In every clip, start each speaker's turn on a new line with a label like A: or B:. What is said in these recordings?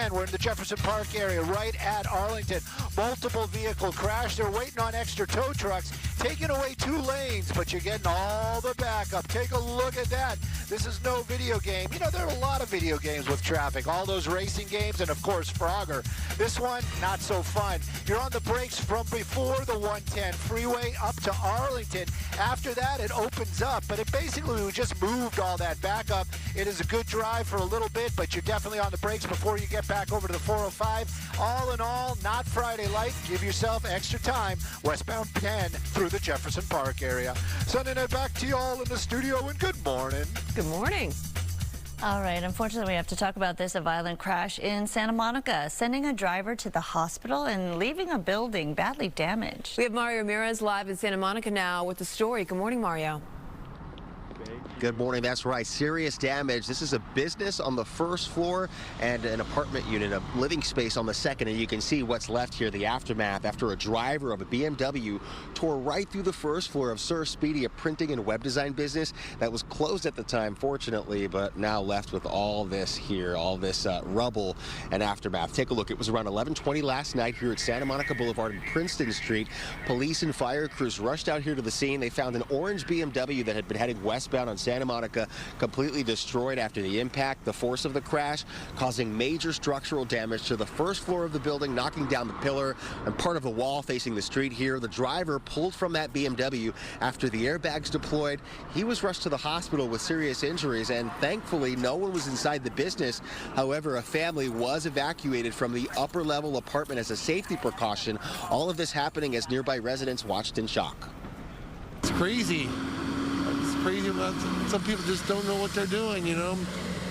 A: 110. We're in the Jefferson Park area, right at Arlington. Multiple vehicle crash. They're waiting on extra tow trucks, taking away 2 lanes, but you're getting all the backup. Take a look at that. This is no video game. You know, there are a lot of video games with traffic, all those racing games, and of course, Frogger. This one, not so fun. You're on the brakes from before the 110 freeway up to Arlington. After that, it opens up, but it basically just moved all that backup. It is a good drive for a little bit, but you're definitely on the brakes before you get back over to the 405. All in all, not Friday light. Give yourself extra time. Westbound 10 through the Jefferson Park area. Sending it back to you all in the studio, and good morning.
B: Good morning.
C: All right, unfortunately, we have to talk about this, a violent crash in Santa Monica, sending a driver to the hospital and leaving a building badly damaged.
B: We have Mario Ramirez live in Santa Monica now with the story. Good morning, Mario.
D: Good morning. That's right. Serious damage. This is a business on the first floor and an apartment unit, a living space on the second. And you can see what's left here, the aftermath after a driver of a BMW tore right through the first floor of Sir Speedy, a printing and web design business that was closed at the time, fortunately, but now left with all this here, all this rubble and aftermath. Take a look. It was around 11:20 last night here at Santa Monica Boulevard and Princeton Street. Police and fire crews rushed out here to the scene. They found an orange BMW that had been heading westbound on Santa Monica, completely destroyed after the impact. The force of the crash causing major structural damage to the first floor of the building, knocking down the pillar and part of the wall facing the street here. The driver pulled from that BMW after the airbags deployed. He was rushed to the hospital with serious injuries, and thankfully no one was inside the business. However, a family was evacuated from the upper level apartment as a safety precaution. All of this happening as nearby residents watched in shock.
E: It's crazy. It's crazy. Some people just don't know what they're doing, you know.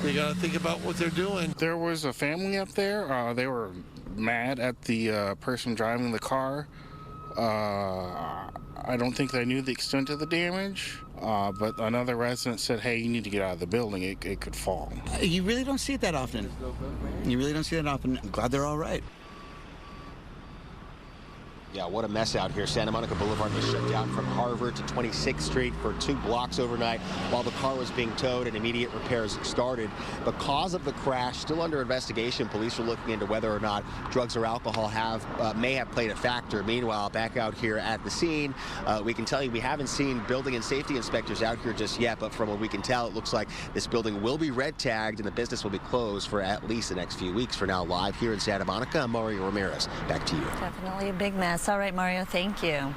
E: They got to think about what they're doing.
F: There was a family up there. They were mad at the person driving the car. I don't think they knew the extent of the damage, but another resident said, hey, you need to get out of the building. It could fall.
G: You really don't see it that often. You really don't see it often. I'm glad they're all right.
D: Yeah, what a mess out here. Santa Monica Boulevard was shut down from Harvard to 26th Street for 2 blocks overnight while the car was being towed and immediate repairs started. The cause of the crash still under investigation. Police are looking into whether or not drugs or alcohol may have played a factor. Meanwhile, back out here at the scene, we can tell you we haven't seen building and safety inspectors out here just yet, but from what we can tell, it looks like this building will be red tagged and the business will be closed for at least the next few weeks. For now, live here in Santa Monica, I'm Mario Ramirez. Back to you.
C: Definitely a big mess. All right, Mario, thank you.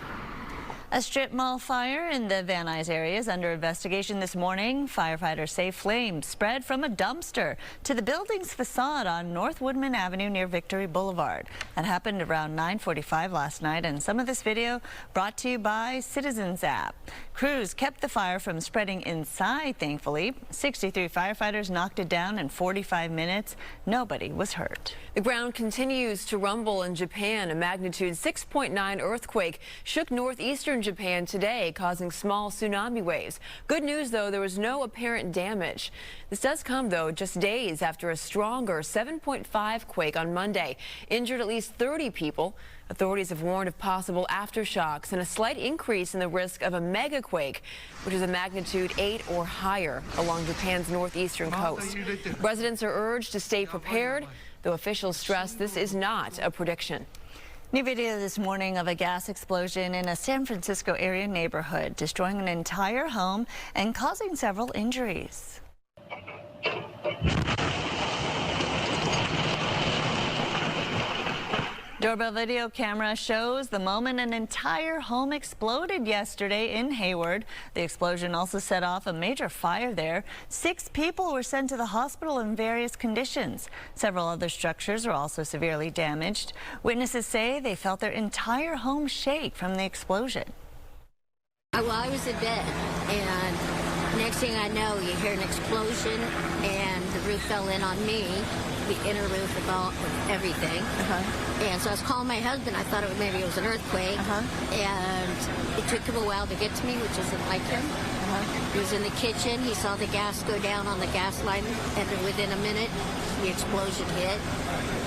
C: A strip mall fire in the Van Nuys area is under investigation this morning. Firefighters say flames spread from a dumpster to the building's facade on North Woodman Avenue near Victory Boulevard. That happened around 9:45 last night, and some of this video brought to you by Citizens app. Crews kept the fire from spreading inside, thankfully. 63 firefighters knocked it down in 45 minutes. Nobody was hurt.
B: The ground continues to rumble in Japan. A magnitude 6.9 earthquake shook northeastern Japan today, causing small tsunami waves. Good news, though, there was no apparent damage. This does come, though, just days after a stronger 7.5 quake on Monday injured at least 30 people. Authorities have warned of possible aftershocks and a slight increase in the risk of a megaquake, which is a magnitude 8 or higher along Japan's northeastern coast. Residents are urged to stay prepared, though officials stress this is not a prediction.
C: New video this morning of a gas explosion in a San Francisco area neighborhood, destroying an entire home and causing several injuries. Doorbell video camera shows the moment an entire home exploded yesterday in Hayward. The explosion also set off a major fire there. 6 people were sent to the hospital in various conditions. Several other structures are also severely damaged. Witnesses say they felt their entire home shake from the explosion.
H: Well, I was in bed, and next thing I know, you hear an explosion, and the roof fell in on me, the inner roof of everything. And so I was calling my husband. I thought maybe it was an earthquake, and it took him a while to get to me, which isn't like him. He was in the kitchen. He saw the gas go down on the gas line, and then within a minute, the explosion hit.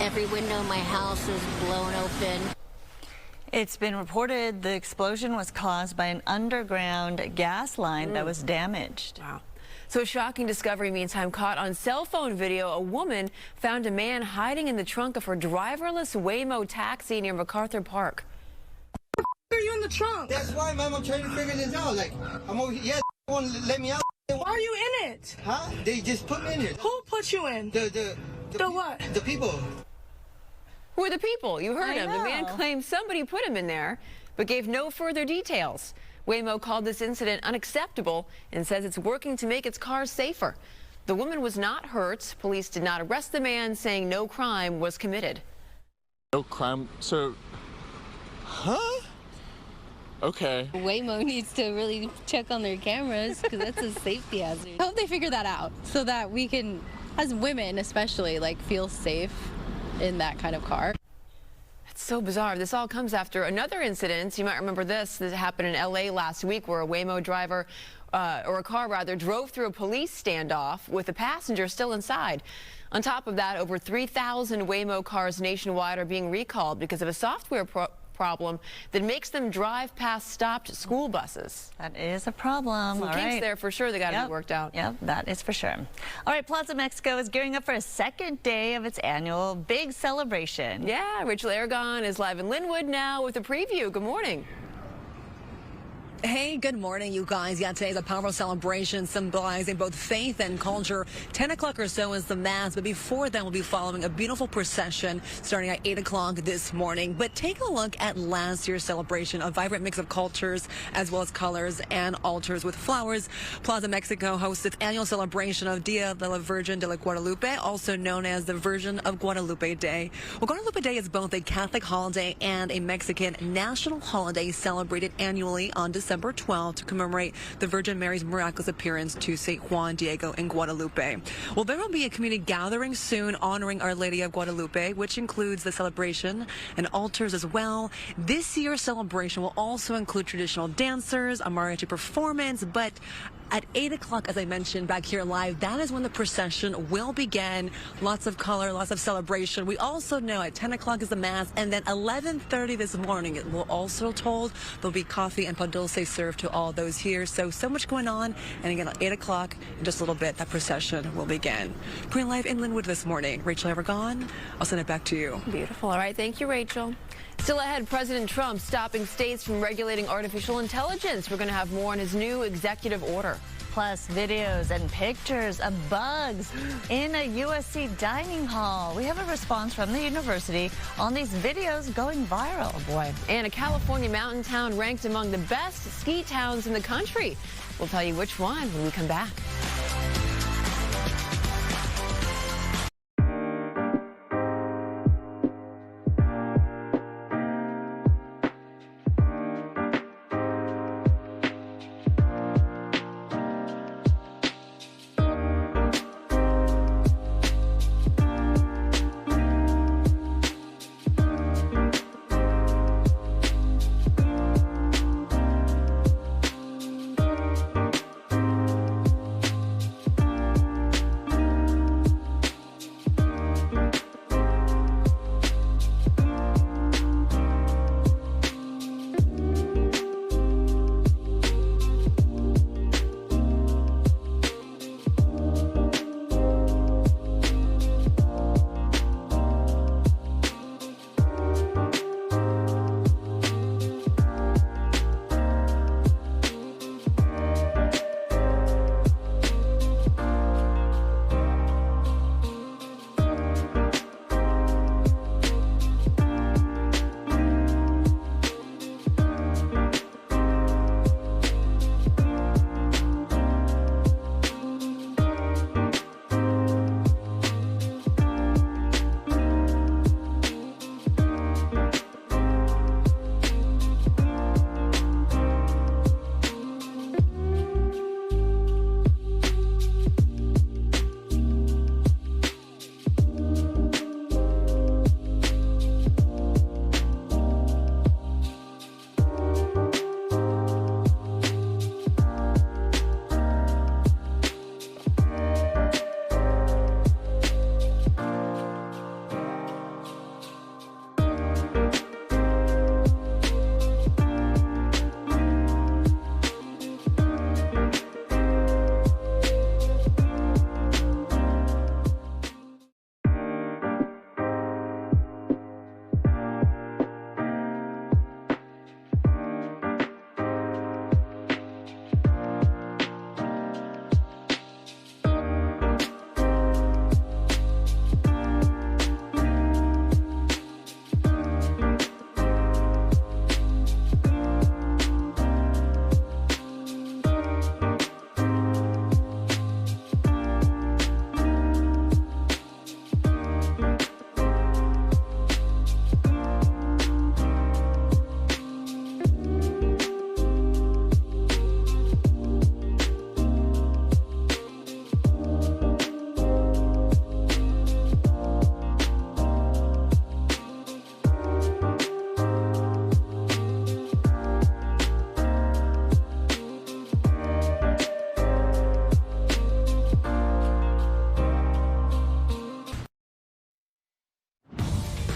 H: Every window in my house was blown open.
C: It's been reported the explosion was caused by an underground gas line that was damaged.
B: Wow. So a shocking discovery meantime caught on cell phone video. A woman found a man hiding in the trunk of her driverless Waymo taxi near MacArthur Park.
I: Why are you in the trunk?
J: That's why, ma'am, I'm trying to figure this out. Like, I'm over here. Yeah, won't let me out.
I: Why are you in it?
J: Huh? They just put me in here.
I: Who put you in?
J: The
I: what?
J: The people.
B: Who are the people? You heard him.
C: know.
B: The man claims somebody put him in there, but gave no further details. Waymo called this incident unacceptable and says it's working to make its cars safer. The woman was not hurt. Police did not arrest the man, saying no crime was committed.
K: No crime, so, huh? Okay.
L: Waymo needs to really check on their cameras because that's a safety hazard. I hope they figure that out so that we can, as women especially, like feel safe in that kind of car.
B: It's so bizarre. This all comes after another incident. You might remember this. This happened in LA last week where a Waymo driver, or a car rather, drove through a police standoff with a passenger still inside. On top of that, over 3,000 Waymo cars nationwide are being recalled because of a software problem that makes them drive past stopped school buses.
C: That is a problem.
B: Some
C: All
B: kinks
C: right.
B: there for sure. They got to be worked out.
C: Yep, that is for sure. All right, Plaza Mexico is gearing up for a second day of its annual big celebration.
B: Yeah, Rachel Aragon is live in Linwood now with a preview. Good morning.
M: Hey, good morning, you guys. Yeah, today's a powerful celebration symbolizing both faith and culture. 10 o'clock or so is the mass, but before then we'll be following a beautiful procession starting at 8 o'clock this morning. But take a look at last year's celebration, a vibrant mix of cultures as well as colors and altars with flowers. Plaza Mexico hosts its annual celebration of Dia de la Virgen de la Guadalupe, also known as the Virgin of Guadalupe Day. Well, Guadalupe Day is both a Catholic holiday and a Mexican national holiday celebrated annually on December 12th to commemorate the Virgin Mary's miraculous appearance to St. Juan Diego in Guadalupe. Well, there will be a community gathering soon honoring Our Lady of Guadalupe, which includes the celebration and altars as well. This year's celebration will also include traditional dancers, a mariachi performance, but at 8 o'clock, as I mentioned back here live, that is when the procession will begin. Lots of color, lots of celebration. We also know at 10 o'clock is the mass, and then 11:30 this morning, it will also told there'll be coffee and pan dulce served to all those here. So much going on. And again, at 8 o'clock, in just a little bit, that procession will begin. Pretty live in Linwood this morning. Rachel Aragon, I'll send it back to you.
B: Beautiful. All right. Thank you, Rachel. Still ahead, President Trump stopping states from regulating artificial intelligence. We're going to have more on his new executive order.
C: Plus videos and pictures of bugs in a USC dining hall. We have a response from the university on these videos going viral.
B: Oh boy. And a California mountain town ranked among the best ski towns in the country. We'll tell you which one when we come back.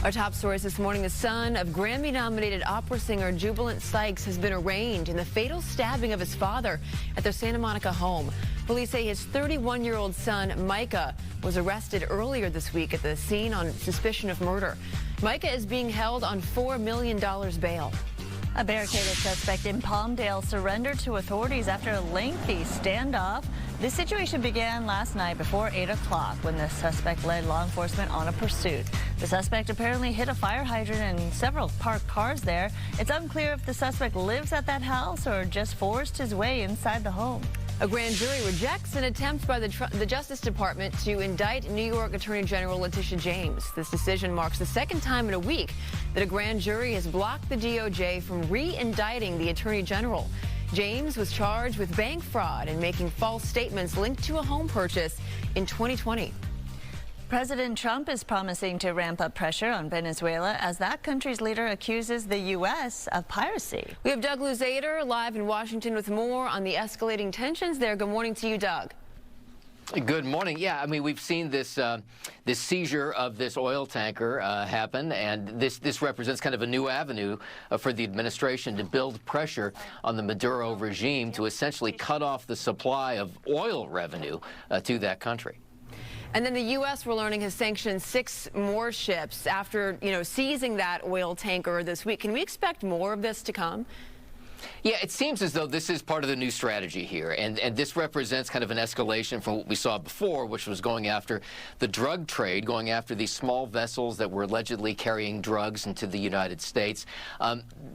B: Our top stories this morning: the son of Grammy-nominated opera singer Jubilant Sykes has been arraigned in the fatal stabbing of his father at their Santa Monica home. Police say his 31-year-old son, Micah, was arrested earlier this week at the scene on suspicion of murder. Micah is being held on $4 million bail.
C: A barricaded suspect in Palmdale surrendered to authorities after a lengthy standoff. This situation began last night before 8 o'clock when the suspect led law enforcement on a pursuit. The suspect apparently hit a fire hydrant and several parked cars there. It's unclear if the suspect lives at that house or just forced his way inside the home.
B: A grand jury rejects an attempt by the Justice Department to indict New York Attorney General Letitia James. This decision marks the second time in a week that a grand jury has blocked the DOJ from re-indicting the Attorney General. James was charged with bank fraud and making false statements linked to a home purchase in 2020.
C: President Trump is promising to ramp up pressure on Venezuela as that country's leader accuses the U.S. of piracy.
B: We have Doug Luzader live in Washington with more on the escalating tensions there. Good morning to you, Doug.
N: Good morning. Yeah, I mean, we've seen this this seizure of this oil tanker happen, and this represents kind of a new avenue for the administration to build pressure on the Maduro regime to essentially cut off the supply of oil revenue to that country.
B: And then the U.S., we're learning, has sanctioned 6 more ships after, seizing that oil tanker this week. Can we expect more of this to come?
N: Yeah, it seems as though this is part of the new strategy here, and this represents kind of an escalation from what we saw before, which was going after the drug trade, going after these small vessels that were allegedly carrying drugs into the United States.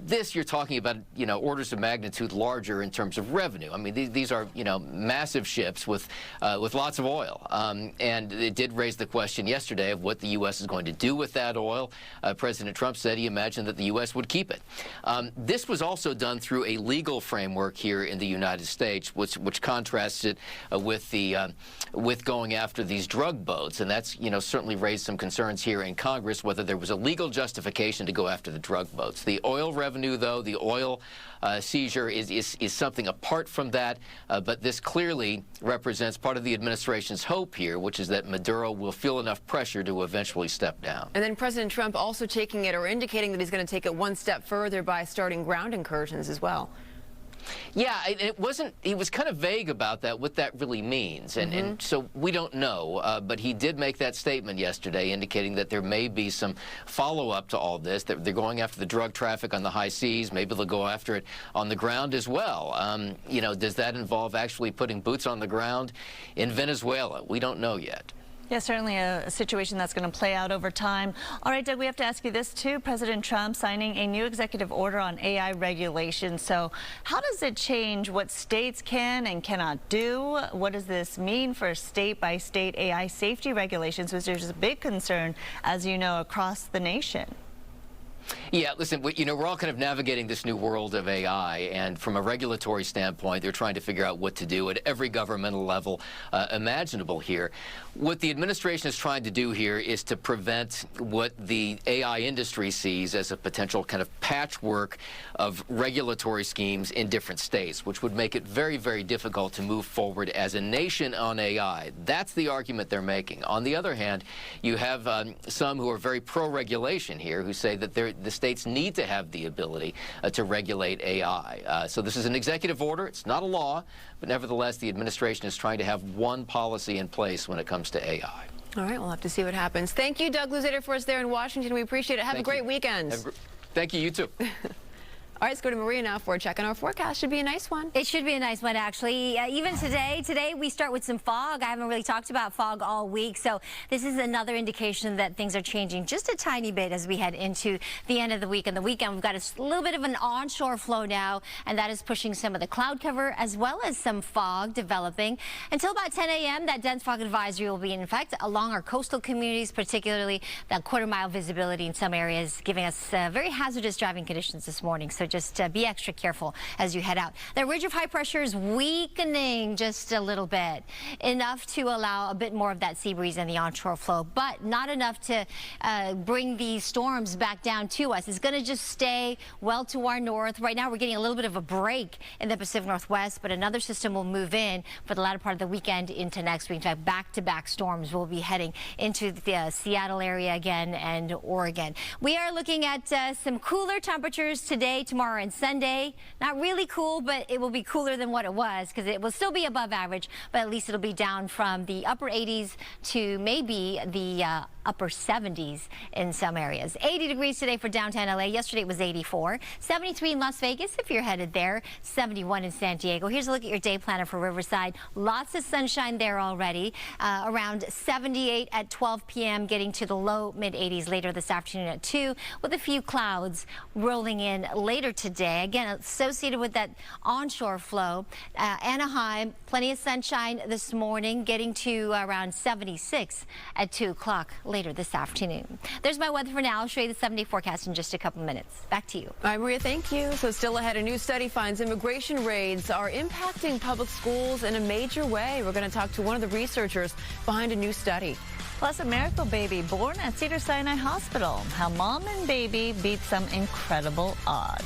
N: This, you're talking about, orders of magnitude larger in terms of revenue. I mean, these are, massive ships with lots of oil, and it did raise the question yesterday of what the U.S. is going to do with that oil. President Trump said he imagined that the U.S. would keep it. This was also done through a legal framework here in the United States, which contrasts it with going after these drug boats, and that's certainly raised some concerns here in Congress whether there was a legal justification to go after the drug boats. The oil revenue, though, the oil seizure is something apart from that, but this clearly represents part of the administration's hope here, which is that Maduro will feel enough pressure to eventually step down.
B: And then President Trump also taking it, or indicating that he's going to take it one step further by starting ground incursions as well.
N: Yeah, he was kind of vague about that, what that really means. And so we don't know. But he did make that statement yesterday indicating that there may be some follow-up to all this, that they're going after the drug traffic on the high seas. Maybe they'll go after it on the ground as well. Does that involve actually putting boots on the ground in Venezuela? We don't know yet.
C: Yeah, certainly a situation that's going to play out over time. All right, Doug, we have to ask you this too. President Trump signing a new executive order on AI regulation. So how does it change what states can and cannot do? What does this mean for state-by-state AI safety regulations, which is a big concern, as you know, across the nation?
N: Yeah, listen, we're all kind of navigating this new world of AI, and from a regulatory standpoint, they're trying to figure out what to do at every governmental level imaginable here. What the administration is trying to do here is to prevent what the AI industry sees as a potential kind of patchwork of regulatory schemes in different states, which would make it very, very difficult to move forward as a nation on AI. That's the argument they're making. On the other hand, you have some who are very pro-regulation here, who say that the states need to have the ability to regulate AI. So this is an executive order. It's not a law, but nevertheless, the administration is trying to have one policy in place when it comes to AI.
B: All right, we'll have to see what happens. Thank you, Doug Luzader, for us there in Washington. We appreciate it. Have a great weekend.
N: Thank you. You too.
B: All right, let's go to Maria now for a check on our forecast. Should be a nice one.
O: It should be a nice one, actually. Even today we start with some fog. I haven't really talked about fog all week, so this is another indication that things are changing just a tiny bit as we head into the end of the week. And the weekend, we've got a little bit of an onshore flow now, and that is pushing some of the cloud cover as well as some fog developing. Until about 10 a.m., that dense fog advisory will be in effect along our coastal communities, particularly that quarter-mile visibility in some areas, giving us very hazardous driving conditions this morning. So just be extra careful as you head out. The ridge of high pressure is weakening just a little bit, enough to allow a bit more of that sea breeze and the onshore flow, but not enough to bring these storms back down to us. It's going to just stay well to our north. Right now, we're getting a little bit of a break in the Pacific Northwest, but another system will move in for the latter part of the weekend into next week. In fact, back-to-back storms will be heading into the Seattle area again and Oregon. We are looking at some cooler temperatures today, tomorrow, and Sunday. Not really cool, but it will be cooler than what it was because it will still be above average, but at least it'll be down from the upper 80s to maybe the upper 70s in some areas. 80 degrees today for downtown LA. Yesterday it was 84. 73 in Las Vegas if you're headed there. 71 in San Diego. Here's a look at your day planner for Riverside. Lots of sunshine there already. Around 78 at 12 p.m. getting to the low mid 80s later this afternoon at 2 with a few clouds rolling in later today. Again, associated with that onshore flow. Anaheim, plenty of sunshine this morning, getting to around 76 at 2 o'clock later this afternoon. There's my weather for now. I'll show you the 7-day forecast in just a couple minutes. Back to you.
B: All right, Maria, thank you. So still ahead, a new study finds immigration raids are impacting public schools in a major way. We're going to talk to one of the researchers behind a new study.
C: Plus, a miracle baby born at Cedars-Sinai Hospital. How mom and baby beat some incredible odds.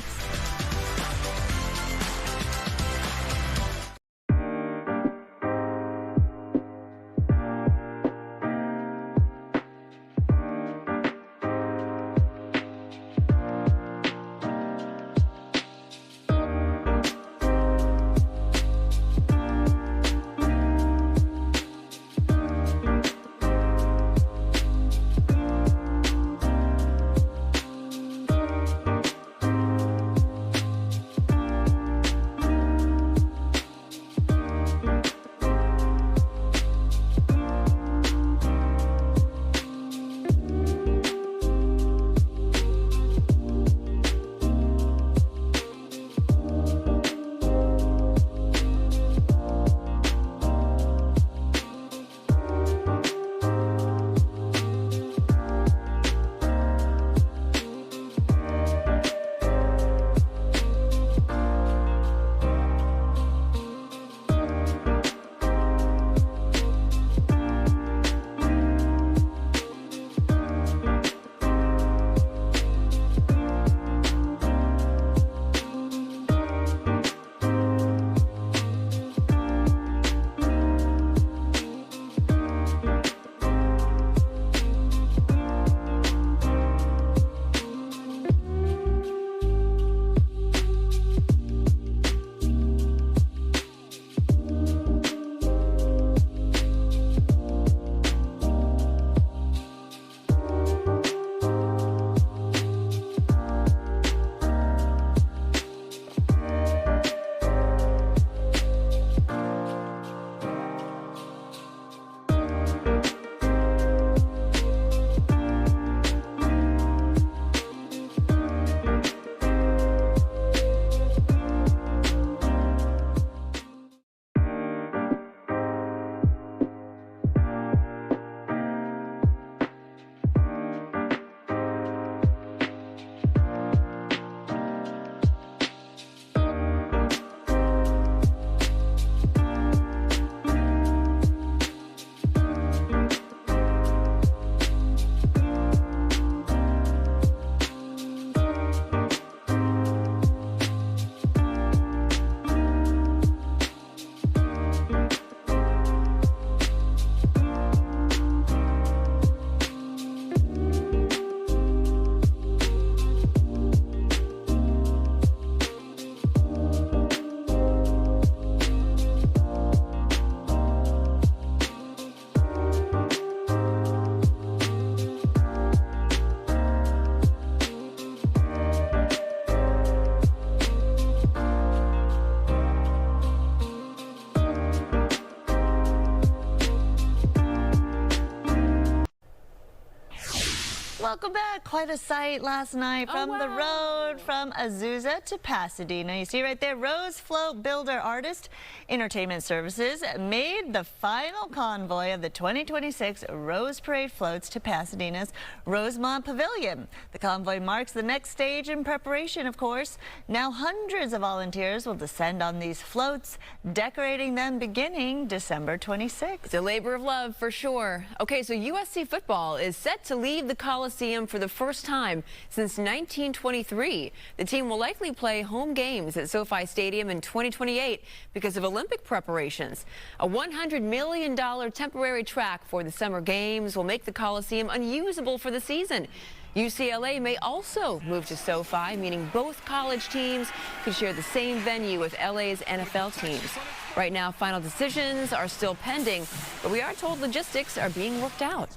C: Welcome back. Quite a sight last night from the road from Azusa to Pasadena. You see right there, Rose Float Builder Artist Entertainment Services made the final convoy of the 2026 Rose Parade floats to Pasadena's Rosemont Pavilion. The convoy marks the next stage in preparation, of course. Now hundreds of volunteers will descend on these floats, decorating them beginning December 26th.
B: It's a labor of love for sure. Okay, so USC football is set to leave the Coliseum for the first time since 1923. The team will likely play home games at SoFi Stadium in 2028 because of Olympic preparations. A $100 million temporary track for the summer games will make the Coliseum unusable for the season. UCLA may also move to SoFi, meaning both college teams could share the same venue with LA's NFL teams. Right now, final decisions are still pending, but we are told logistics are being worked out.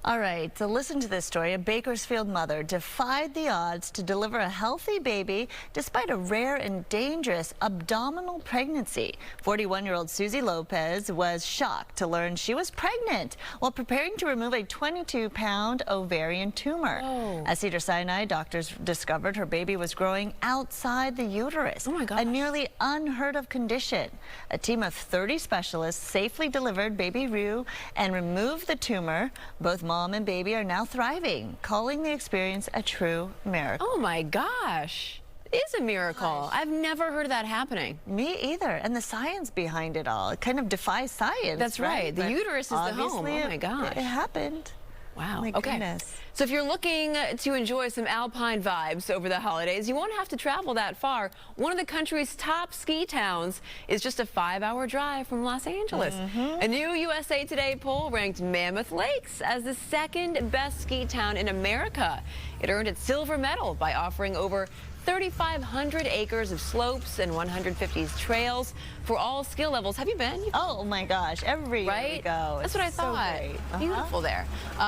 C: All right, so listen to this story. A Bakersfield mother defied the odds to deliver a healthy baby despite a rare and dangerous abdominal pregnancy. 41-year-old Susie Lopez was shocked to learn she was pregnant while preparing to remove a 22-pound ovarian tumor. At Cedars-Sinai, doctors discovered her baby was growing outside the uterus.
B: Oh my gosh.
C: A nearly unheard of condition. A team of 30 specialists safely delivered baby Rue and removed the tumor. Both mom and baby are now thriving, calling the experience a true miracle.
B: Oh my gosh. It is a miracle. I've never heard of that happening.
C: Me either. And the science behind it all. It kind of defies science.
B: That's right. The uterus is the home. Oh my gosh.
C: It happened.
B: Wow.
C: My
B: okay.
C: goodness.
B: So if you're looking to enjoy some alpine vibes over the holidays, you won't have to travel that far. One of the country's top ski towns is just a 5-hour drive from Los Angeles. A new USA Today poll ranked Mammoth Lakes as the second best ski town in America. It earned its silver medal by offering over 3,500 acres of slopes and 150 trails for all skill levels. Have you been?
C: Oh my gosh, every year we go.
B: That's what I thought. Beautiful there.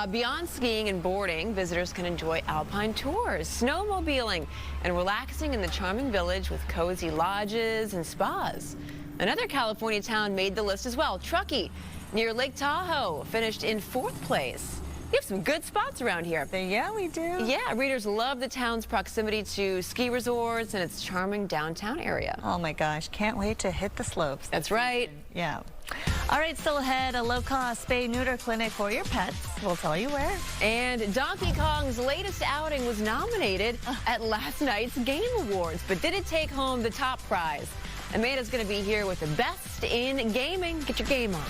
B: Beyond skiing and boarding, visitors can enjoy alpine tours, snowmobiling, and relaxing in the charming village with cozy lodges and spas. Another California town made the list as well. Truckee, near Lake Tahoe, finished in 4th place. We have some good spots around here.
C: Yeah, we do.
B: Yeah, readers love the town's proximity to ski resorts and its charming downtown area.
C: Oh my gosh, can't wait to hit the slopes.
B: That's right.
C: Yeah. All right, still ahead, a low-cost spay-neuter clinic for your pets. We'll tell you where.
B: And Donkey Kong's latest outing was nominated at last night's Game Awards, but did it take home the top prize? Amanda's going to be here with the best in gaming. Get your game on.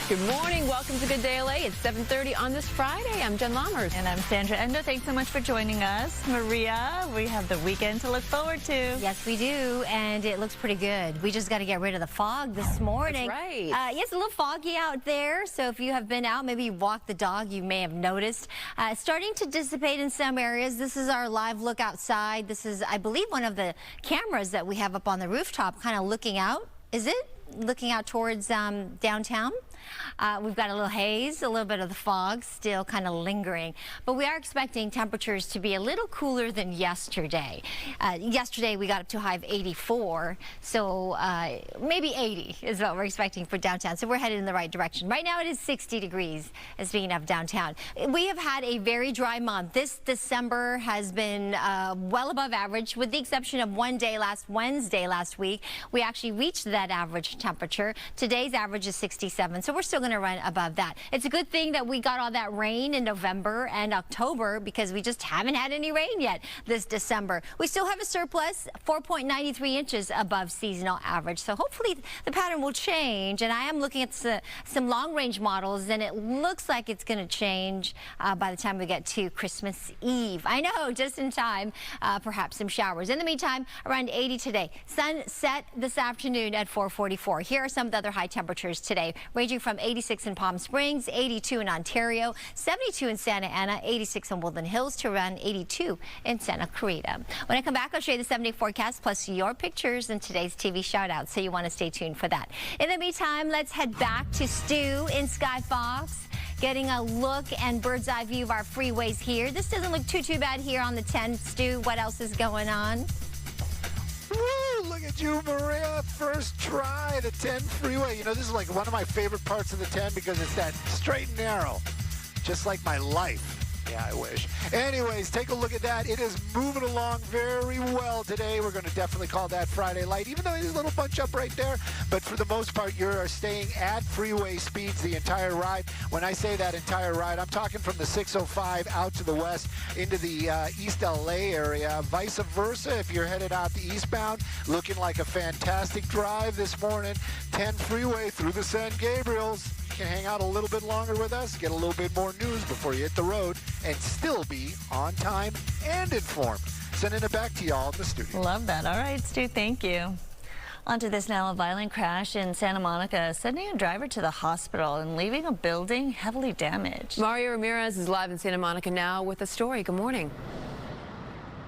B: Good morning. Welcome to Good Day LA. It's 7:30 on this Friday. I'm Jen Lammers.
C: And I'm Sandra Endo. Thanks so much for joining us. Maria, we have the weekend to look forward to.
O: Yes, we do. And it looks pretty good. We just got to get rid of the fog this morning.
B: That's right.
O: Yes, a little foggy out there. So if you have been out, maybe you walked the dog, you may have noticed. Starting to dissipate in some areas. This is our live look outside. This is, I believe, one of the cameras that we have up on the rooftop kind of looking out. Is it? Looking out towards downtown. We've got a little haze, a little bit of the fog still kind of lingering, but we are expecting temperatures to be a little cooler than yesterday. Yesterday we got up to a high of 84, so maybe 80 is what we're expecting for downtown. So we're headed in the right direction. Right now it is 60 degrees, speaking of downtown. We have had a very dry month. This December has been well above average, with the exception of one day last Wednesday last week. We actually reached that average temperature. Today's average is 67, so we're still going to run above that. It's a good thing that we got all that rain in November and October, because we just haven't had any rain yet this December. We still have a surplus, 4.93 inches above seasonal average. So hopefully the pattern will change. And I am looking at some long-range models, and it looks like it's going to change by the time we get to Christmas Eve. I know, just in time, perhaps some showers. In the meantime, around 80 today. Sun set this afternoon at 4:44. Here are some of the other high temperatures today, ranging from 86 in Palm Springs, 82 in Ontario, 72 in Santa Ana, 86 in Woodland Hills, to around 82 in Santa Clarita. When I come back, I'll show you the 7-day forecast plus your pictures and today's TV shout out, so you want to stay tuned for that. In the meantime, let's head back to Stu in Sky Fox, getting a look and bird's eye view of our freeways here. This doesn't look too bad here on the 10. Stu, what else is going on?
A: Woo, look at you, Maria. First try, the 10 freeway. You know, this is like one of my favorite parts of the 10 because it's that straight and narrow, just like my life. Yeah, I wish. Anyways, take a look at that. It is moving along very well today. We're going to definitely call that Friday light, even though there's a little bunch up right there. But for the most part, you're staying at freeway speeds the entire ride. When I say that entire ride, I'm talking from the 605 out to the west into the East LA area. Vice versa, if you're headed out the eastbound, looking like a fantastic drive this morning. 10 freeway through the San Gabriels. Can hang out a little bit longer with us, get a little bit more news before you hit the road, and still be on time and informed. Sending it back to y'all in the studio.
C: Love that. All right, Stu, thank you. On to this now. A violent crash in Santa Monica, sending a driver to the hospital and leaving a building heavily damaged.
B: Mario Ramirez is live in Santa Monica now with a story. Good morning.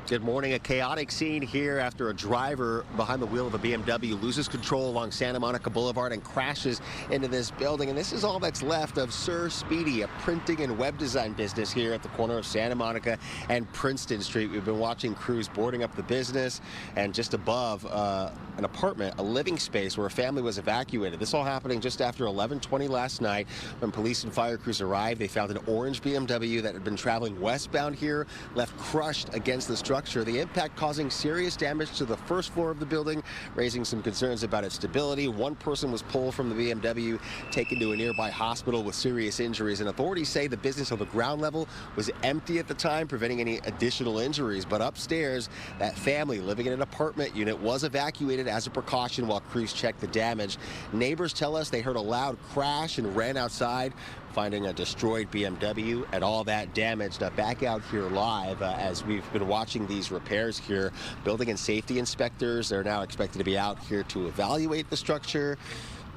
D: Good morning. A chaotic scene here after a driver behind the wheel of a BMW loses control along Santa Monica Boulevard and crashes into this building. And this is all that's left of Sir Speedy, a printing and web design business here at the corner of Santa Monica and Princeton Street. We've been watching crews boarding up the business, and just above an apartment, a living space where a family was evacuated. This all happening just after 11:20 last night. When police and fire crews arrived, they found an orange BMW that had been traveling westbound here, left crushed against the structure. The impact causing serious damage to the first floor of the building, raising some concerns about its stability. One person was pulled from the BMW, taken to a nearby hospital with serious injuries, and authorities say the business on the ground level was empty at the time, preventing any additional injuries. But upstairs, that family living in an apartment unit was evacuated as a precaution while crews checked the damage. Neighbors tell us they heard a loud crash and ran outside, finding a destroyed BMW and all that damage. Now back out here live as we've been watching these repairs here. Building and safety inspectors are now expected to be out here to evaluate the structure.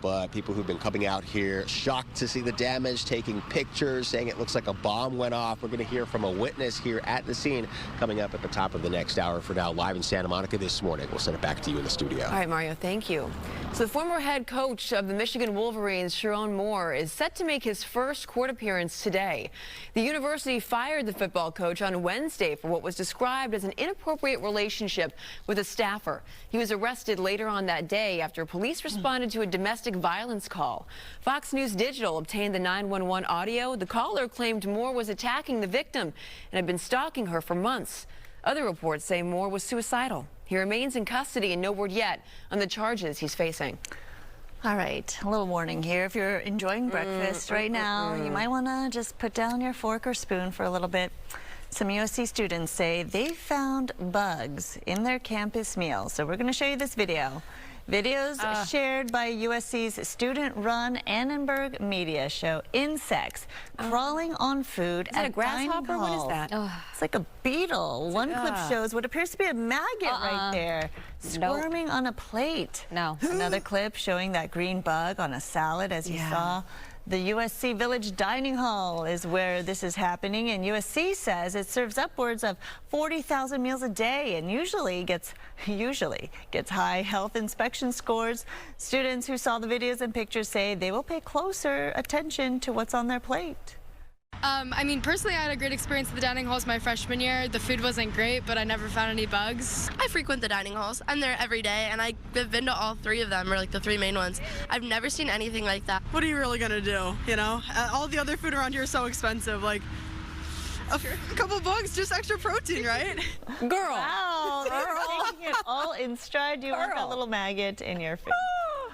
D: But people who've been coming out here shocked to see the damage, taking pictures, saying it looks like a bomb went off. We're going to hear from a witness here at the scene coming up at the top of the next hour. For now, live in Santa Monica this morning. We'll send it back to you in the studio.
B: All right, Mario, thank you. So the former head coach of the Michigan Wolverines, Sharon Moore, is set to make his first court appearance today. The university fired the football coach on Wednesday for what was described as an inappropriate relationship with a staffer. He was arrested later on that day after police responded to a domestic violence call. Fox News Digital obtained the 911 audio. The caller claimed Moore was attacking the victim and had been stalking her for months. Other reports say Moore was suicidal. He remains in custody and no word yet on the charges he's facing.
C: All right, a little warning here. If you're enjoying breakfast right now, you might want to just put down your fork or spoon for a little bit. Some USC students say they found bugs in their campus meal. So we're going to show you this video. Videos shared by USC's student-run Annenberg media show insects crawling on food at
B: a grasshopper?
C: dining halls.
B: What is that?
C: It's like a beetle. One clip shows what appears to be a maggot right there, squirming on a plate. Another clip showing that green bug on a salad, as you saw. The USC Village Dining Hall is where this is happening, and USC says it serves upwards of 40,000 meals a day and usually gets high health inspection scores. Students who saw the videos and pictures say they will pay closer attention to what's on their plate.
P: I mean, personally, I had a great experience at the dining halls my freshman year. The food wasn't great, but I never found any bugs.
Q: I frequent the dining halls. I'm there every day, and I've been to all three of them, or like the three main ones. I've never seen anything like that.
R: What are you really gonna do, you know? All the other food around here is so expensive. Like, a couple bugs, just extra protein, right?
B: Girl.
C: Wow, you're taking it all in stride. You want that little maggot in your food.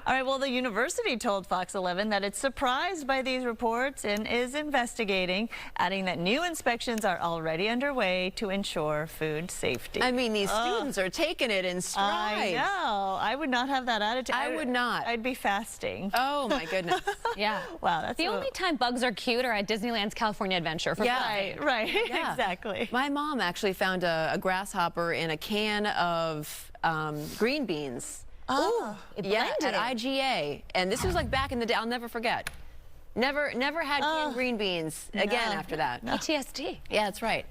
C: All right, well, the university told Fox 11 that it's surprised by these reports and is investigating, adding that new inspections are already underway to ensure food safety.
B: I mean, these students are taking it in stride.
C: I know. I would not have that attitude.
B: I would not.
C: I'd be fasting.
B: Oh, my goodness.
S: Yeah.
C: Wow, that's
S: the only time bugs are cute are at Disneyland's California Adventure. For
C: right,
B: Yeah.
C: Exactly.
B: My mom actually found a grasshopper in a can of green beans.
C: Oh,
B: yeah, at IGA. And this was like back in the day. I'll never forget. Never had canned green beans again after that.
S: PTSD.
B: Yeah, that's right.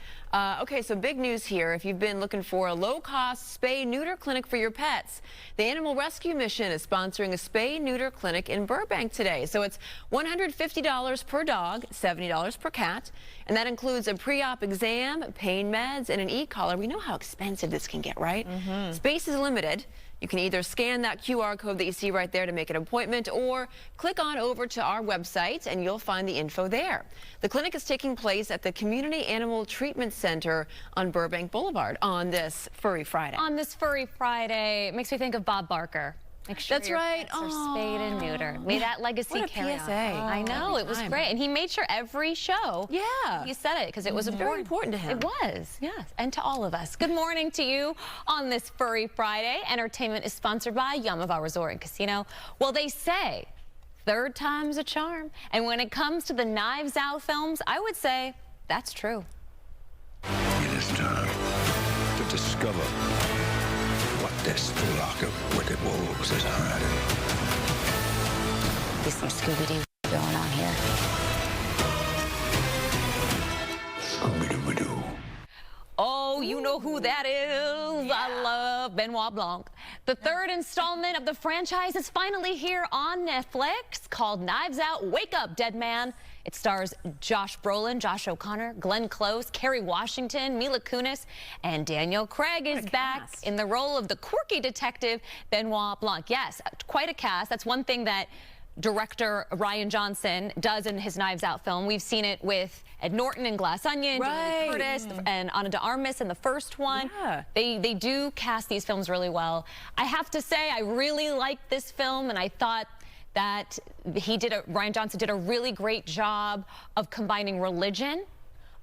B: Okay, so big news here. If you've been looking for a low-cost spay-neuter clinic for your pets, the Animal Rescue Mission is sponsoring a spay-neuter clinic in Burbank today. So it's $150 per dog, $70 per cat, and that includes a pre-op exam, pain meds, and an e-collar. We know how expensive this can get, right? Space is limited. You can either scan that QR code that you see right there to make an appointment, or click on over to our website and you'll find the info there. The clinic is taking place at the Community Animal Treatment Center on Burbank Boulevard on this Furry Friday.
S: On this Furry Friday, it makes me think of Bob Barker. Make sure
B: That's
S: your
B: right.
S: pets are spayed and neutered. May that legacy
B: What a
S: carry
B: PSA.
S: on. I know, it was great. And he made sure every show he said it because it was
B: very important to him.
S: It was, yes, and to all of us. Good morning to you on this Furry Friday. Entertainment is sponsored by Yamava Resort and Casino. Well, they say third time's a charm. And when it comes to the Knives Out films, I would say that's true.
T: It is time to discover what this flock of wicked wolves is hiding.
O: There's some Scooby-Doo going on here.
T: Scooby-Doo.
S: Oh, you know who that is. I love Benoit Blanc. The third installment of the franchise is finally here on Netflix, called Knives Out, Wake Up, Dead Man. It stars Josh Brolin, Josh O'Connor, Glenn Close, Kerry Washington, Mila Kunis, and Daniel Craig is back in the role of the quirky detective Benoit Blanc. Yes, quite a cast. That's one thing that director Rian Johnson does in his Knives Out film. We've seen it with Ed Norton in Glass Onion, Jamie Lee Curtis, and Ana de Armas in the first one. They do cast these films really well. I have to say, I really liked this film, and I thought that Rian Johnson did a really great job of combining religion,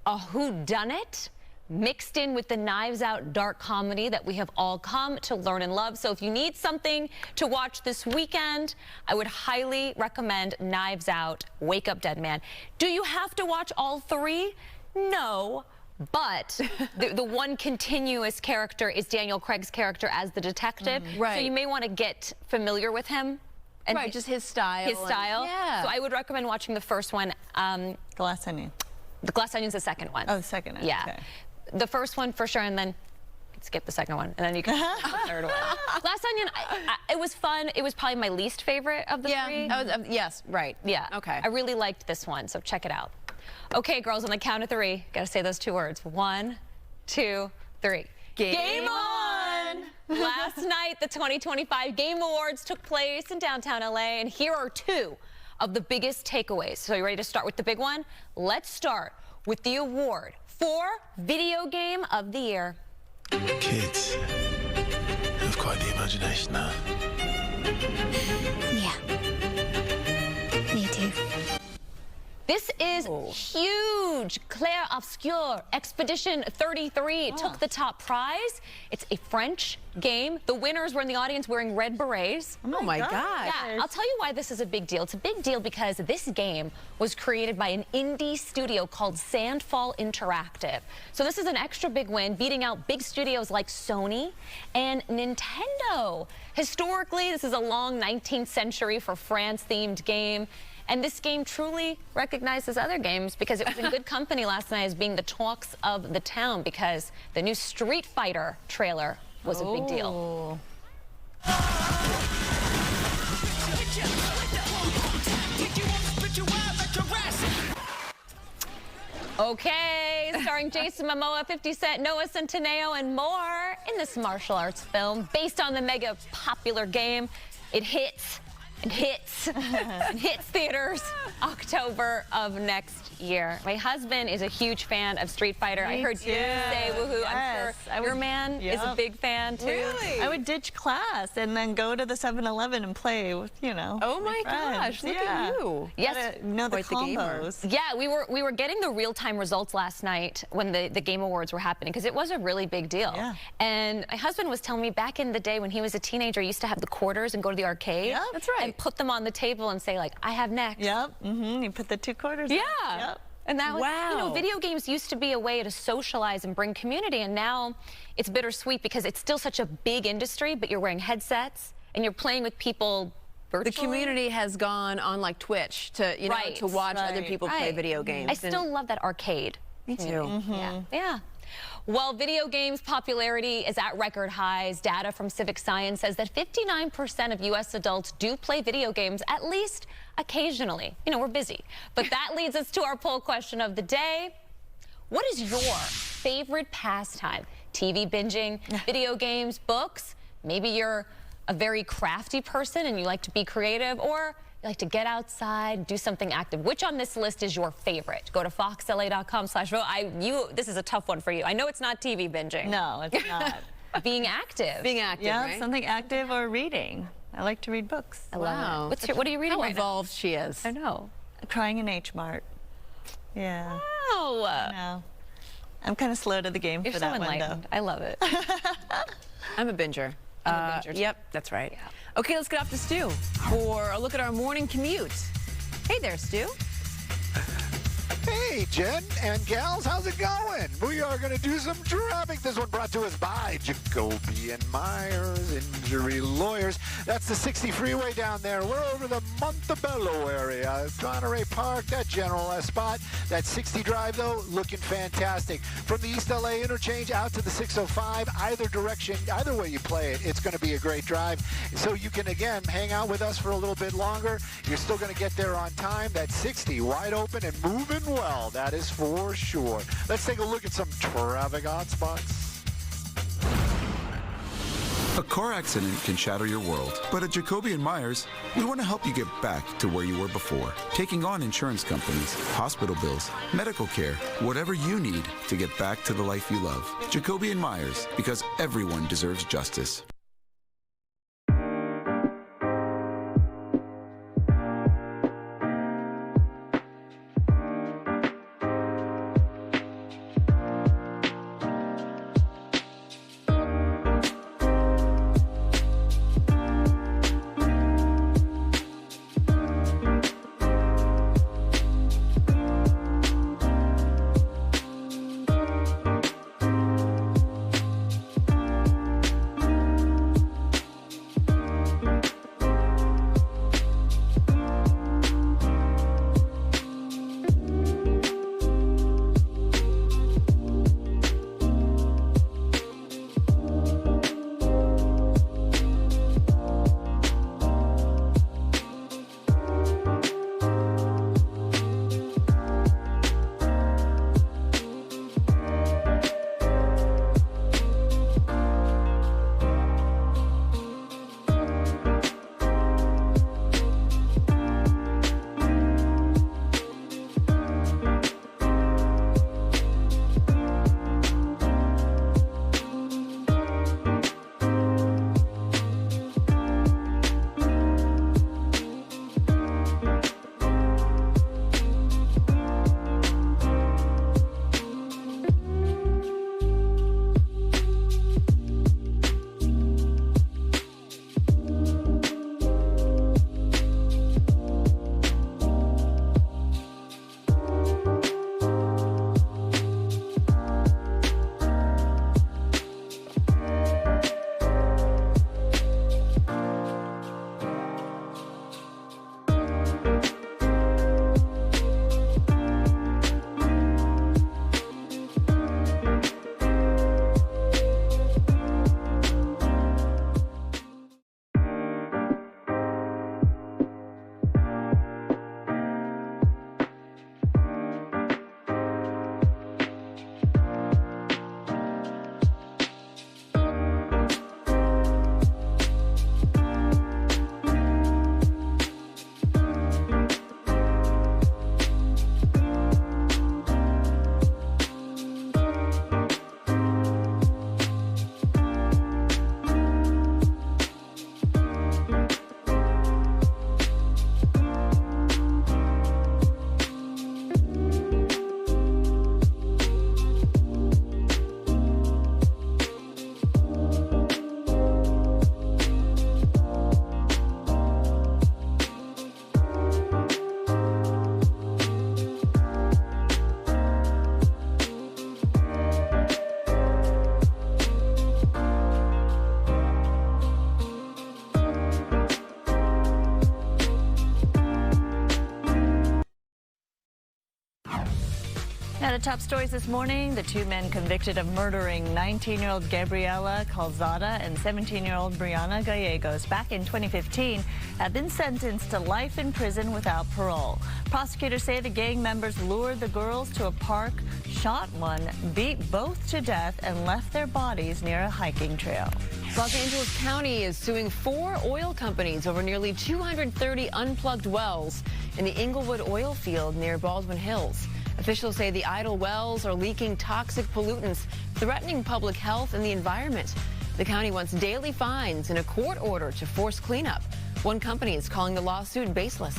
S: a whodunit, mixed in with the Knives Out dark comedy that we have all come to learn and love. So if you need something to watch this weekend, I would highly recommend Knives Out, Wake Up, Dead Man. Do you have to watch all three? No. But the one continuous character is Daniel Craig's character as the detective. So you may want to get familiar with him. And
B: just his style.
S: His style. So I would recommend watching the first one.
C: Glass Onion.
S: The Glass Onion's the second one.
C: Oh, the second one.
S: Yeah.
C: Okay.
S: The first one for sure, and then skip the second one, and then you can the third one. Glass Onion, it was fun. It was probably my least favorite of the three.
B: Yes, right.
S: Yeah.
B: Okay.
S: I really liked this one, so check it out. Okay, girls, on the count of three, gotta say those two words. 1, 2, 3. Game on! Last night, the 2025 Game Awards took place in downtown LA, and here are two of the biggest takeaways. So you ready to start with the big one? Let's start with the award for Video Game of the Year.
U: Kids have quite the imagination now.
O: Yeah. Me too.
S: This is huge. Clair Obscur Expedition 33 took the top prize. It's a French game. The winners were in the audience wearing red berets.
B: Oh my God.
S: Yeah, I'll tell you why this is a big deal. It's a big deal because this game was created by an indie studio called Sandfall Interactive. So this is an extra big win, beating out big studios like Sony and Nintendo. Historically, this is a long 19th century for France-themed game. And this game truly recognizes other games because it was in good company last night as being the talks of the town because the new Street Fighter trailer was a big deal. Okay, starring Jason Momoa, 50 Cent, Noah Centineo, and more in this martial arts film based on the mega popular game. It hits and hits and hits theaters October of next year. My husband is a huge fan of Street Fighter. I heard you say woohoo.
C: Yes,
S: I'm sure your man is a big fan too.
C: Really? I would ditch class and then go to the 7-Eleven and play with, you know.
B: Oh my gosh, look at you.
S: Yes,
C: know the combos.
S: Yeah, we were getting the real-time results last night when the Game Awards were happening because it was a really big deal.
C: Yeah.
S: And my husband was telling me back in the day when he was a teenager, he used to have the quarters and go to the arcade.
C: Yeah, that's right.
S: And put them on the table and say like, I have next.
C: Yep. You put the 2 quarters.
S: Yeah.
C: Yep.
S: And that was, you know, video games used to be a way to socialize and bring community, and now it's bittersweet because it's still such a big industry, but you're wearing headsets and you're playing with people virtually.
B: The community has gone on like Twitch to, you know, to watch other people play video games.
S: I still love that arcade.
B: Me too.
S: Yeah. Well, video games popularity is at record highs. Data from Civic Science says that 59% of U.S. adults do play video games at least occasionally. You know, we're busy. But that leads us to our poll question of the day. What is your favorite pastime? TV binging, video games, books? Maybe you're a very crafty person and you like to be creative, or you like to get outside, do something active. Which on this list is your favorite? Go to foxla.com/vote. This is a tough one for you. I know it's not TV binging.
C: No, it's not.
S: Being active.
B: Being active,
C: Yeah,
B: right?
C: something active or reading. I like to read books.
S: I love it. What are you reading
B: How
S: right now?
B: evolved she is.
S: I know.
C: Crying in H-Mart. Yeah.
S: Wow.
C: No. I'm kind of slow to the game
S: You're
C: for
S: so
C: that window.
S: enlightened. I love it.
B: I'm a binger.
S: I'm a binger too.
B: Yep, that's right. Okay, let's get off to Stu for a look at our morning commute. Hey there, Stu.
A: Hey, Jen and gals, how's it going? We are going to do some traffic. This one brought to us by Jacoby and Myers Injury Lawyers. That's the 60 freeway down there. We're over the Montebello area. Monterey Park, that general spot. That 60 drive, though, looking fantastic. From the East LA interchange out to the 605, either direction, either way you play it, it's going to be a great drive. So you can, again, hang out with us for a little bit longer. You're still going to get there on time. That 60 wide open and moving well, that is for sure. Let's take a look at some traffic hotspots.
E: A car accident can shatter your world, but at Jacoby and Myers, we want to help you get back to where you were before. Taking on insurance companies, hospital bills, medical care, whatever you need to get back to the life you love. Jacoby and Myers, because everyone deserves justice.
C: Now, the top stories this morning, the two men convicted of murdering 19-year-old Gabriela Calzada and 17-year-old Brianna Gallegos back in 2015 have been sentenced to life in prison without parole. Prosecutors say the gang members lured the girls to a park, shot one, beat both to death, and left their bodies near a hiking trail.
B: Los Angeles County is suing 4 oil companies over nearly 230 unplugged wells in the Inglewood oil field near Baldwin Hills. Officials say the idle wells are leaking toxic pollutants, threatening public health and the environment. The county wants daily fines and a court order to force cleanup. One company is calling the lawsuit baseless.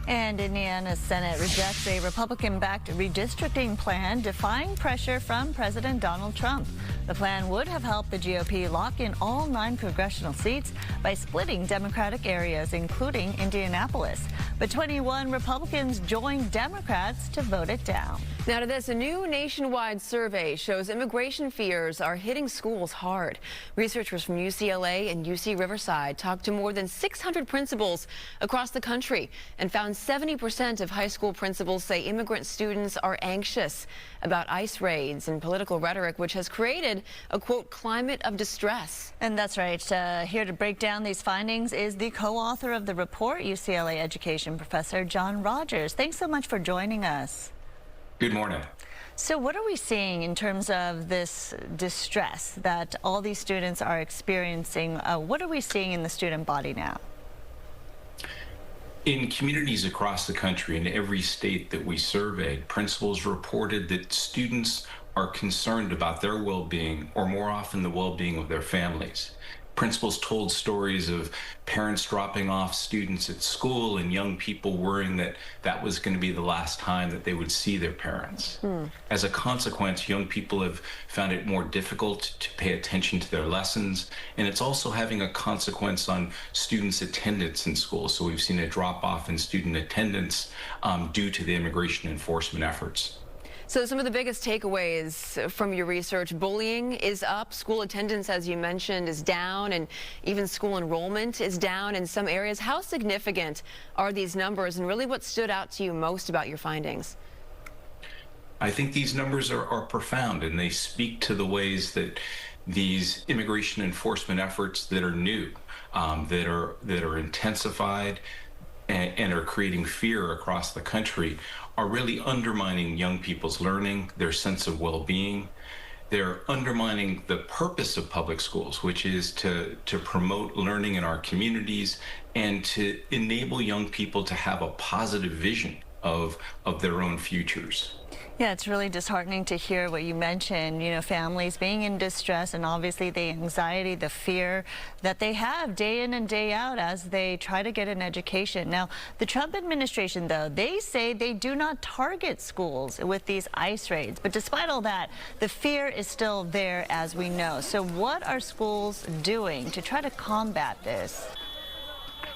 C: And Indiana's Senate rejects a Republican-backed redistricting plan defying pressure from President Donald Trump. The plan would have helped the GOP lock in all 9 congressional seats by splitting Democratic areas, including Indianapolis. But 21 Republicans joined Democrats to vote it down.
B: Now to this, a new nationwide survey shows immigration fears are hitting schools hard. Researchers from UCLA and UC Riverside talked to more than 600 principals across the country and found 70% of high school principals say immigrant students are anxious about ICE raids and political rhetoric, which has created a, quote, climate of distress.
C: And that's right. Here to break down these findings is the co-author of the report, UCLA education professor John Rogers. Thanks so much for joining us.
F: Good morning.
C: So what are we seeing in terms of this distress that all these students are experiencing? What are we seeing in the student body now?
F: In communities across the country, in every state that we surveyed, principals reported that students are concerned about their well-being, or more often the well-being of their families. Principals told stories of parents dropping off students at school and young people worrying that that was going to be the last time that they would see their parents. As a consequence, young people have found it more difficult to pay attention to their lessons, and it's also having a consequence on students' attendance in school. So we've seen a drop-off in student attendance due to the immigration enforcement efforts.
B: So some of the biggest takeaways from your research: bullying is up, school attendance, as you mentioned, is down, and even school enrollment is down in some areas. How significant are these numbers, and really what stood out to you most about your findings?
F: I think these numbers are profound, and they speak to the ways that these immigration enforcement efforts that are new, that are intensified and are creating fear across the country, are really undermining young people's learning, their sense of well-being. They're undermining the purpose of public schools, which is to promote learning in our communities and to enable young people to have a positive vision of their own futures.
C: Yeah, it's really disheartening to hear what you mentioned, you know, families being in distress and obviously the anxiety, the fear that they have day in and day out as they try to get an education. Now, the Trump administration, though, they say they do not target schools with these ICE raids. But despite all that, the fear is still there, as we know. So what are schools doing to try to combat this?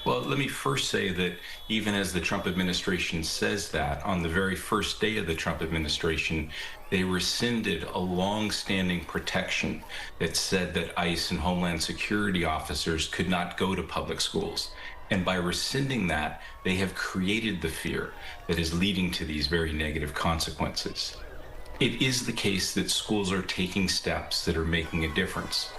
F: Well, let me first say that even as the Trump administration says that, on the very first day of the Trump administration, they rescinded a long-standing protection that said that ICE and Homeland Security officers could not go to public schools. And by rescinding that, they have created the fear that is leading to these very negative consequences. It is the case that schools are taking steps that are making a difference.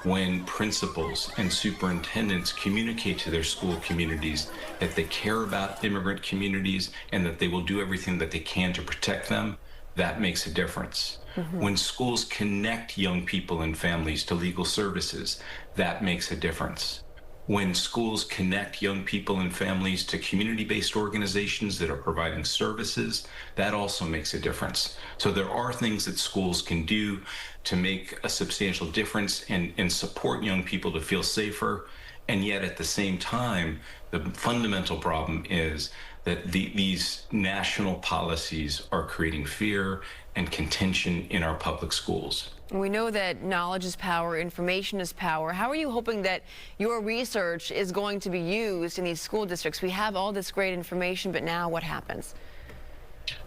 F: When principals and superintendents communicate to their school communities that they care about immigrant communities and that they will do everything that they can to protect them, that makes a difference. When schools connect young people and families to legal services, that makes a difference. When schools connect young people and families to community-based organizations that are providing services, that also makes a difference. So there are things that schools can do to make a substantial difference and support young people to feel safer. And yet at the same time, the fundamental problem is that these national policies are creating fear and contention in our public schools.
B: We know that knowledge is power, information is power. How are you hoping that your research is going to be used in these school districts? We have all this great information, but now what happens?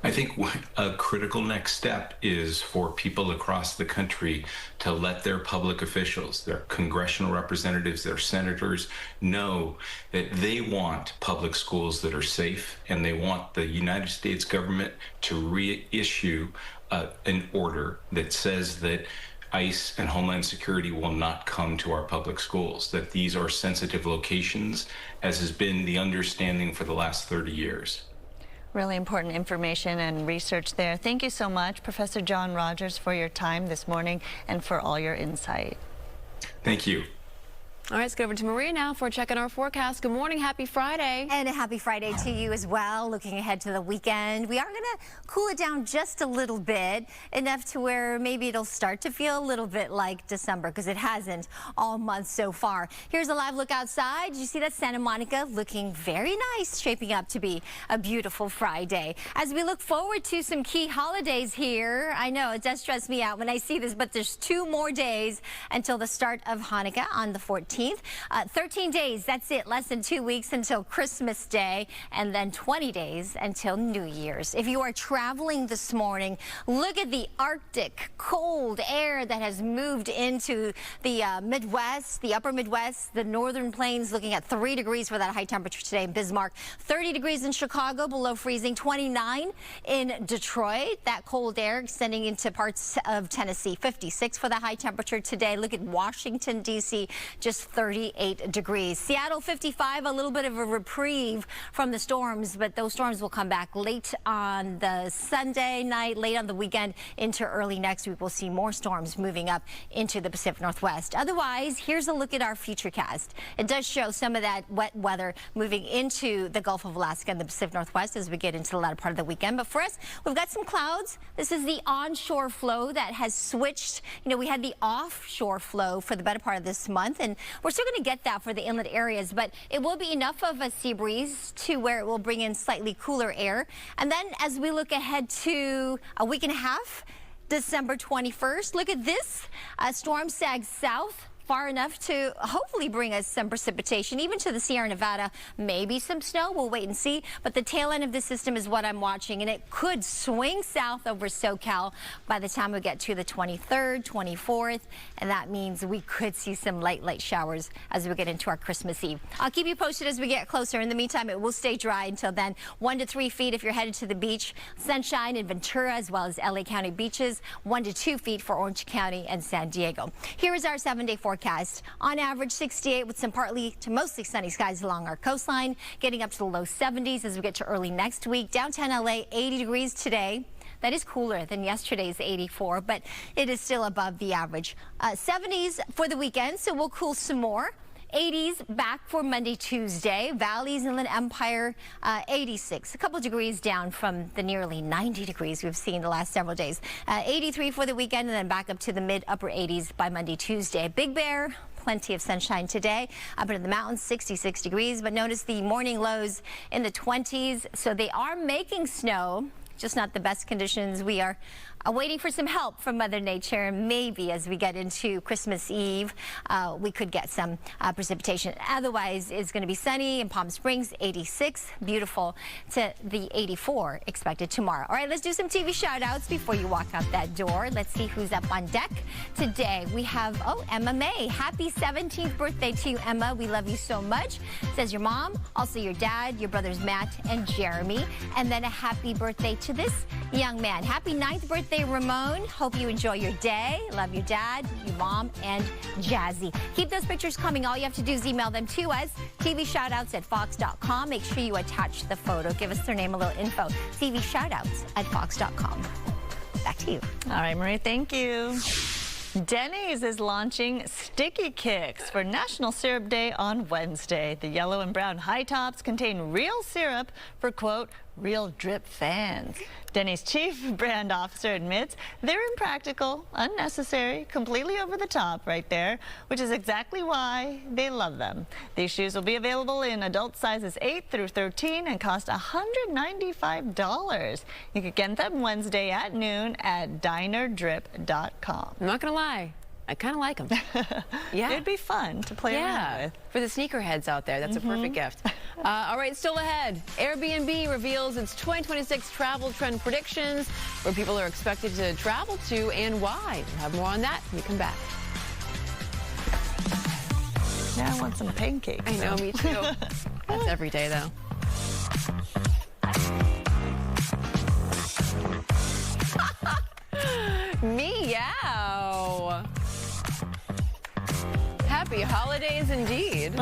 F: I think a critical next step is for people across the country to let their public officials, their congressional representatives, their senators know that they want public schools that are safe, and they want the United States government to reissue an order that says that ICE and Homeland Security will not come to our public schools, that these are sensitive locations, as has been the understanding for the last 30 years.
C: Really important information and research there. Thank you so much, Professor John Rogers, for your time this morning and for all your insight.
F: Thank you.
B: All right, let's go over to Maria now for a check on our forecast. Good morning. Happy Friday.
O: And a happy Friday to you as well. Looking ahead to the weekend, we are going to cool it down just a little bit, enough to where maybe it'll start to feel a little bit like December, because it hasn't all month so far. Here's a live look outside. You see that Santa Monica looking very nice, shaping up to be a beautiful Friday. As we look forward to some key holidays here, I know it does stress me out when I see this, but there's 2 more days until the start of Hanukkah on the 14th. 13 days, that's it. Less than 2 weeks until Christmas Day, and then 20 days until New Year's. If you are traveling this morning, look at the Arctic cold air that has moved into the Midwest, the upper Midwest, the northern plains, looking at 3 degrees for that high temperature today in Bismarck, 30 degrees in Chicago, below freezing, 29 in Detroit. That cold air extending into parts of Tennessee, 56 for the high temperature today. Look at Washington, D.C., just 38 degrees. Seattle, 55, a little bit of a reprieve from the storms, but those storms will come back late on the Sunday night, late on the weekend into early next week. We'll see more storms moving up into the Pacific Northwest. Otherwise, here's a look at our futurecast. It does show some of that wet weather moving into the Gulf of Alaska and the Pacific Northwest as we get into the latter part of the weekend. But for us, we've got some clouds. This is the onshore flow that has switched. You know, we had the offshore flow for the better part of this month, and we're still going to get that for the inland areas, but it will be enough of a sea breeze to where it will bring in slightly cooler air. And then as we look ahead to a week and a half, December 21st, look at this. Storm sags south far enough to hopefully bring us some precipitation, even to the Sierra Nevada, maybe some snow. We'll wait and see. But the tail end of the system is what I'm watching, and it could swing south over SoCal by the time we get to the 23rd, 24th, and that means we could see some light showers as we get into our Christmas Eve. I'll keep you posted as we get closer. In the meantime, it will stay dry until then. 1 to 3 feet if you're headed to the beach. Sunshine in Ventura as well as LA County beaches. 1 to 2 feet for Orange County and San Diego. Here is our 7-day forecast. On average, 68 with some partly to mostly sunny skies along our coastline, getting up to the low 70s as we get to early next week. Downtown LA, 80 degrees today. That is cooler than yesterday's 84, but it is still above the average. 70s for the weekend, so we'll cool some more. 80s back for Monday, Tuesday. Valleys, Inland Empire, 86. A couple degrees down from the nearly 90 degrees we've seen the last several days. 83 for the weekend, and then back up to the mid-upper 80s by Monday, Tuesday. Big Bear, plenty of sunshine today. Up into the mountains, 66 degrees. But notice the morning lows in the 20s. So they are making snow, just not the best conditions. We are waiting for some help from Mother Nature. Maybe as we get into Christmas Eve, we could get some precipitation. Otherwise, it's going to be sunny in Palm Springs, 86. Beautiful to the 84 expected tomorrow. All right, let's do some TV shout-outs before you walk out that door. Let's see who's up on deck today. We have, Emma May. Happy 17th birthday to you, Emma. We love you so much. Says your mom, also your dad, your brothers Matt and Jeremy. And then a happy birthday to this young man. Happy 9th birthday, Ramon. Hope you enjoy your day. Love your dad, your mom, and Jazzy. Keep those pictures coming. All you have to do is email them to us, tvshoutouts@fox.com. Make sure you attach the photo. Give us their name, a little info. tvshoutouts@fox.com. Back to you.
C: All right, Marie, thank you. Denny's is launching Sticky Kicks for National Syrup Day on Wednesday. The yellow and brown high tops contain real syrup for, quote, real drip fans. Denny's chief brand officer admits they're impractical, unnecessary, completely over the top right there, which is exactly why they love them. These shoes will be available in adult sizes 8 through 13 and cost $195. You can get them Wednesday at noon at dinerdrip.com.
B: I'm not going to lie. I kind of like them. Yeah.
C: It'd be fun to play around with.
B: For the sneakerheads out there, that's a perfect gift. All right, still ahead. Airbnb reveals its 2026 travel trend predictions, where people are expected to travel to and why. We'll have more on that when we come back.
C: Now I want some pancakes.
B: I know, me too. That's every day, though. Meow. Happy holidays indeed.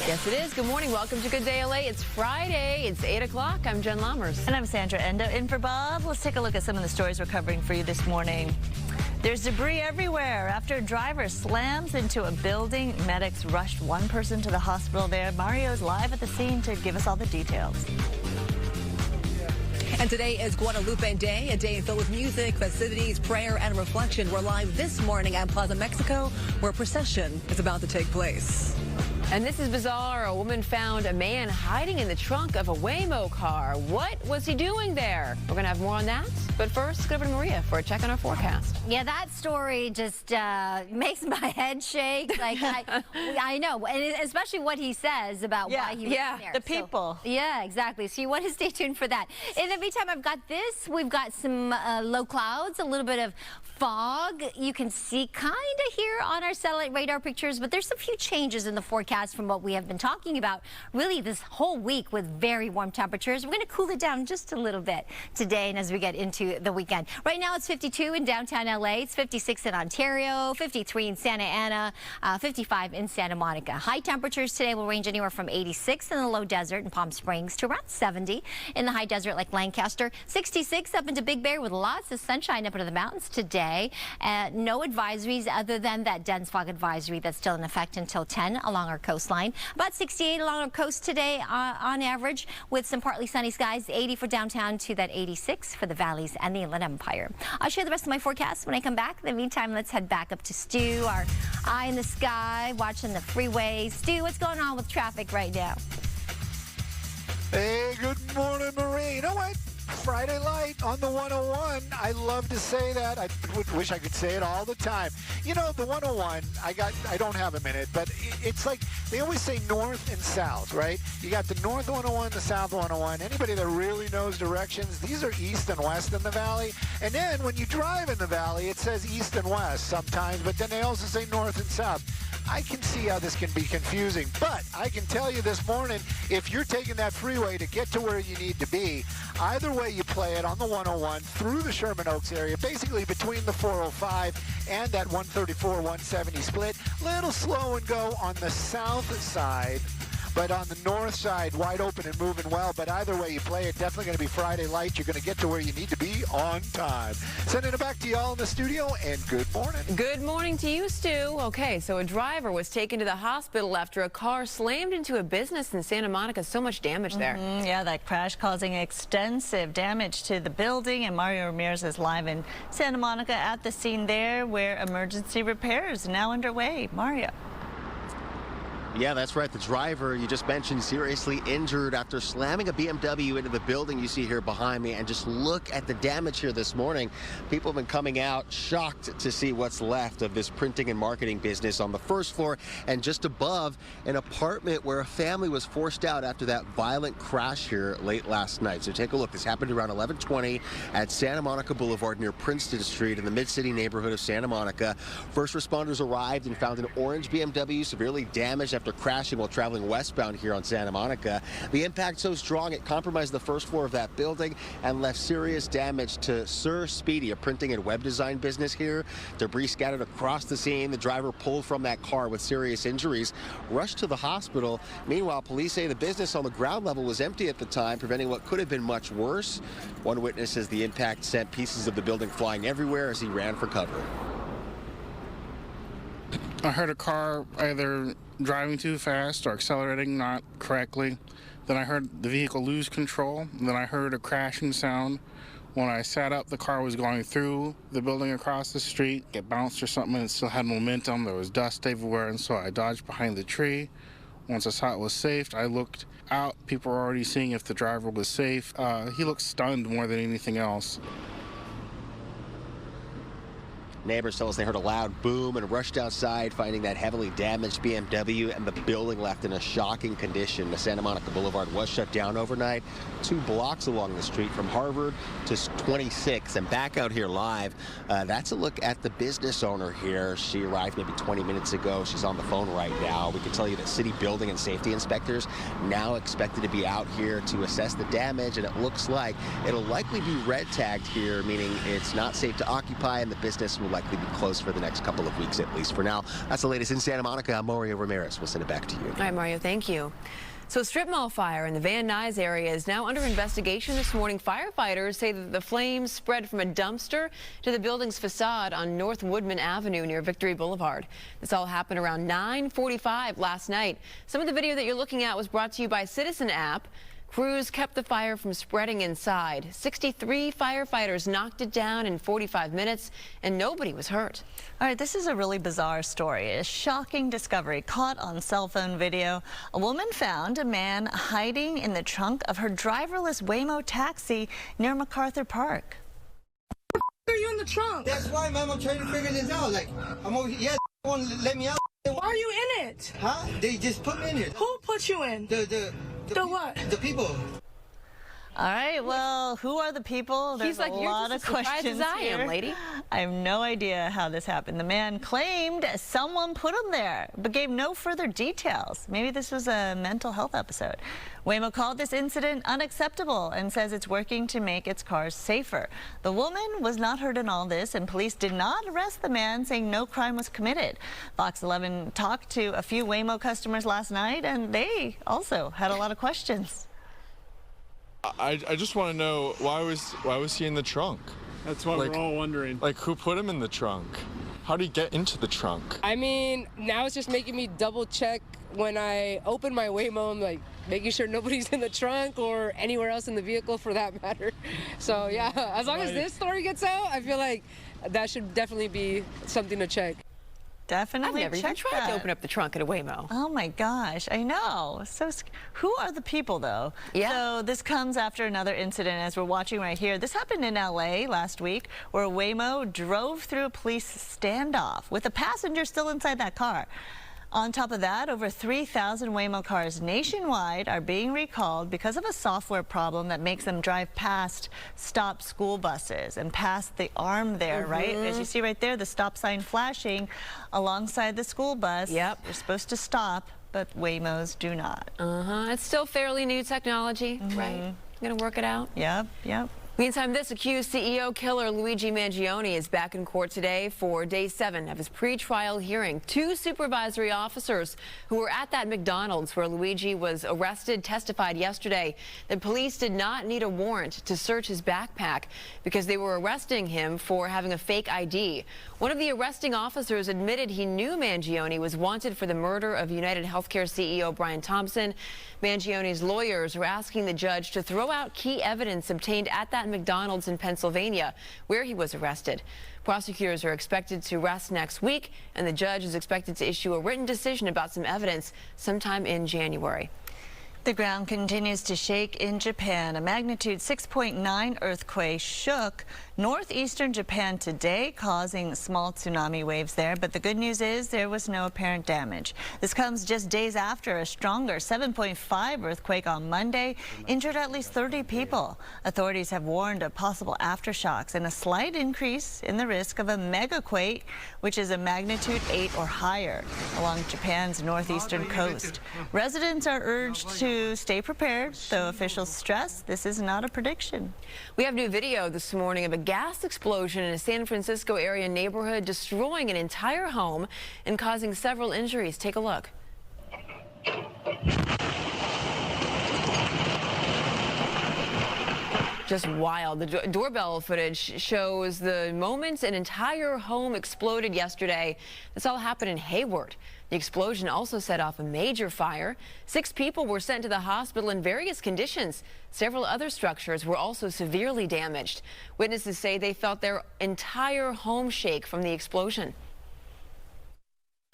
B: Yes, it is. Good morning. Welcome to Good Day LA. It's Friday. It's 8 o'clock. I'm Jen Lammers.
C: And I'm Sandra Endo in for Bob. Let's take a look at some of the stories we're covering for you this morning. There's debris everywhere after a driver slams into a building. Medics rushed one person to the hospital there. Mario's live at the scene to give us all the details.
M: And today is Guadalupe Day, a day filled with music, festivities, prayer, and reflection. We're live this morning at Plaza Mexico, where a procession is about to take place.
B: And this is bizarre. A woman found a man hiding in the trunk of a Waymo car. What was he doing there? We're going to have more on that. But first, let's go over to Maria for a check on our forecast.
O: Yeah, that story just makes my head shake. Like, I know, and especially what he says about why he was there.
C: The people.
O: So, yeah, exactly. So you want to stay tuned for that. In the meantime, I've got this. We've got some low clouds, a little bit of fog. You can see kind of here on our satellite radar pictures, but there's a few changes in the forecast. forecast from what we have been talking about really this whole week with very warm temperatures. We're going to cool it down just a little bit today and as we get into the weekend. Right now it's 52 in downtown LA. It's 56 in Ontario, 53 in Santa Ana, 55 in Santa Monica. High temperatures today will range anywhere from 86 in the low desert in Palm Springs to around 70 in the high desert like Lancaster. 66 up into Big Bear with lots of sunshine up into the mountains today. No advisories other than that dense fog advisory that's still in effect until 10 along our coastline. About 68 along our coast today on average with some partly sunny skies. 80 for downtown to that 86 for the valleys and the Inland Empire. I'll share the rest of my forecast when I come back. In the meantime, let's head back up to Stu, our eye in the sky, watching the freeway. Stu, what's going on with traffic right now?
A: Hey, good morning, Marie. You know what? Friday light on the 101. I love to say that. I wish I could say it all the time. You know, the 101, I don't have a minute, but it's like they always say north and south, right? You got the north 101, the south 101. Anybody that really knows directions, these are east and west in the valley. And then when you drive in the valley, it says east and west sometimes, but then they also say north and south. I can see how this can be confusing, but I can tell you this morning, if you're taking that freeway to get to where you need to be, either way you play it on the 101 through the Sherman Oaks area, basically between the 405 and that 134-170 split, little slow and go on the south side, but on the north side, wide open and moving well. But either way you play it, definitely going to be Friday light. You're going to get to where you need to be on time. Sending it back to y'all in the studio, and good morning.
B: Good morning to you, Stu. Okay, so a driver was taken to the hospital after a car slammed into a business in Santa Monica. So much damage there.
C: Yeah, that crash causing extensive damage to the building. And Mario Ramirez is live in Santa Monica at the scene there where emergency repairs are now underway. Mario.
D: Yeah, that's right. The driver you just mentioned seriously injured after slamming a BMW into the building you see here behind me. And just look at the damage here this morning. People have been coming out shocked to see what's left of this printing and marketing business on the first floor and just above an apartment where a family was forced out after that violent crash here late last night. So take a look. This happened around 11:20 at Santa Monica Boulevard near Princeton Street in the Mid-City neighborhood of Santa Monica. First responders arrived and found an orange BMW severely damaged after crashing while traveling westbound here on Santa Monica. The impact so strong it compromised the first floor of that building and left serious damage to Sir Speedy, a printing and web design business here. Debris scattered across the scene. The driver pulled from that car with serious injuries, rushed to the hospital. Meanwhile, police say the business on the ground level was empty at the time, preventing what could have been much worse. One witness says the impact sent pieces of the building flying everywhere as he ran for cover.
G: I heard a car either driving too fast or accelerating not correctly. Then I heard the vehicle lose control. Then I heard a crashing sound. When I sat up, the car was going through the building across the street. It bounced or something, and it still had momentum. There was dust everywhere, and so I dodged behind the tree. Once I saw it was safe, I looked out. People were already seeing if the driver was safe. He looked stunned more than anything else.
D: Neighbors tell us they heard a loud boom and rushed outside, finding that heavily damaged BMW and the building left in a shocking condition. The Santa Monica Boulevard was shut down overnight, 2 blocks along the street from Harvard to 26. And back out here live, that's a look at the business owner here. She arrived maybe 20 minutes ago. She's on the phone right now. We can tell you that city building and safety inspectors now expected to be out here to assess the damage, and it looks like it'll likely be red tagged here, meaning it's not safe to occupy, and the business will likely be closed for the next couple of weeks at least. For now, that's the latest in Santa Monica. I'm Mario Ramirez. We'll send it back to you.
B: All right, Mario, thank you. So a strip mall fire in the Van Nuys area is now under investigation this morning. Firefighters say that the flames spread from a dumpster to the building's facade on North Woodman Avenue near Victory Boulevard. This all happened around 9:45 last night. Some of the video that you're looking at was brought to you by Citizen App. Crews kept the fire from spreading inside. 63 firefighters knocked it down in 45 minutes, and nobody was hurt.
C: All right, this is a really bizarre story. A shocking discovery caught on cell phone video. A woman found a man hiding in the trunk of her driverless Waymo taxi near MacArthur Park.
I: Are you in the trunk?
J: That's why, ma'am, I'm trying to figure this out. Like, I'm over here. Yeah, won't let me out.
I: Why are you in it?
J: Huh? They just put me in here.
I: Who put you in?
J: The
I: what?
J: The people.
C: All right, well, who are the people? There's
B: He's like,
C: a
B: you're
C: lot
B: just
C: of
B: as surprised
C: questions
B: as I am,
C: here.
B: lady.
C: I have no idea how this happened. The man claimed someone put him there, but gave no further details. Maybe this was a mental health episode. Waymo called this incident unacceptable and says it's working to make its cars safer. The woman was not hurt in all this, and police did not arrest the man, saying no crime was committed. Fox 11 talked to a few Waymo customers last night, and they also had a lot of questions.
K: I just want to know why was he in the trunk?
H: That's what we're all wondering.
K: Like, who put him in the trunk? How did he get into the trunk?
V: I mean, now it's just making me double check when I open my Waymo. I'm like making sure nobody's in the trunk or anywhere else in the vehicle for that matter. So yeah, as long as this story gets out, I feel like that should definitely be something to check.
C: Definitely.
B: I've never even tried to open up the trunk at a Waymo.
C: Oh my gosh, I know. So, who are the people though?
B: Yeah.
C: So this comes after another incident, as we're watching right here. This happened in LA last week, where a Waymo drove through a police standoff with a passenger still inside that car. On top of that, over 3,000 Waymo cars nationwide are being recalled because of a software problem that makes them drive past stop school buses and past the arm there, right? As you see right there, the stop sign flashing alongside the school bus. Yep. They're supposed to stop, but Waymos do not.
B: It's still fairly new technology, right? Gonna work it out.
C: Yep, yep.
B: Meantime, this accused CEO killer Luigi Mangione is back in court today for day 7 of his pre-trial hearing. 2 supervisory officers who were at that McDonald's where Luigi was arrested testified yesterday that police did not need a warrant to search his backpack because they were arresting him for having a fake ID. One of the arresting officers admitted he knew Mangione was wanted for the murder of United Healthcare CEO Brian Thompson. Mangione's lawyers are asking the judge to throw out key evidence obtained at that McDonald's in Pennsylvania, where he was arrested. Prosecutors are expected to rest next week, and the judge is expected to issue a written decision about some evidence sometime in January.
C: The ground continues to shake in Japan. A magnitude 6.9 earthquake shook northeastern Japan today, causing small tsunami waves there. But the good news is there was no apparent damage. This comes just days after a stronger 7.5 earthquake on Monday injured at least 30 people. Authorities have warned of possible aftershocks and a slight increase in the risk of a megaquake, which is a magnitude 8 or higher, along Japan's northeastern coast. Residents are urged to stay prepared, though officials stress this is not a prediction.
B: We have new video this morning of a gas explosion in a San Francisco area neighborhood, destroying an entire home and causing several injuries. Take a look. Just wild. The doorbell footage shows the moment an entire home exploded yesterday. This all happened in Hayward. The explosion also set off a major fire. 6 people were sent to the hospital in various conditions. Several other structures were also severely damaged. Witnesses say they felt their entire home shake from the explosion.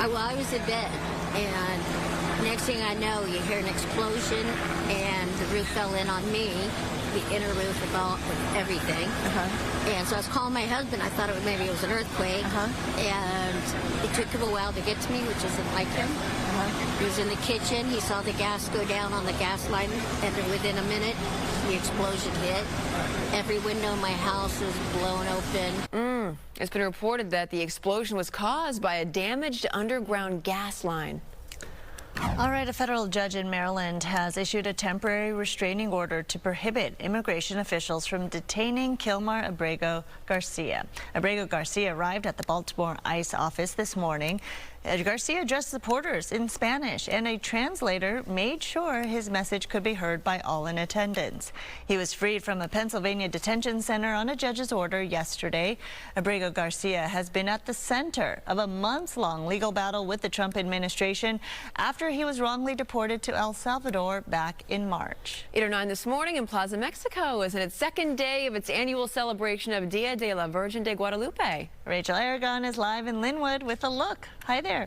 W: Well, I was in bed, and next thing I know, you hear an explosion, and the roof fell in on me. The inner roof of all, everything. And so I was calling my husband. I thought maybe it was an earthquake. And it took him a while to get to me, which isn't like him. He was in the kitchen. He saw the gas go down on the gas line, and then within a minute, the explosion hit. Every window in my house was blown open.
B: It's been reported that the explosion was caused by a damaged underground gas line.
C: All right, a federal judge in Maryland has issued a temporary restraining order to prohibit immigration officials from detaining Kilmar Abrego Garcia. Abrego Garcia arrived at the Baltimore ICE office this morning. Garcia addressed supporters in Spanish, and a translator made sure his message could be heard by all in attendance. He was freed from a Pennsylvania detention center on a judge's order yesterday. Abrego Garcia has been at the center of a months-long legal battle with the Trump administration after he was wrongly deported to El Salvador back in March.
B: 8:09 this morning in Plaza Mexico is in its second day of its annual celebration of Dia de la Virgen de Guadalupe.
C: Rachel Aragon is live in Linwood with a look. Hi there.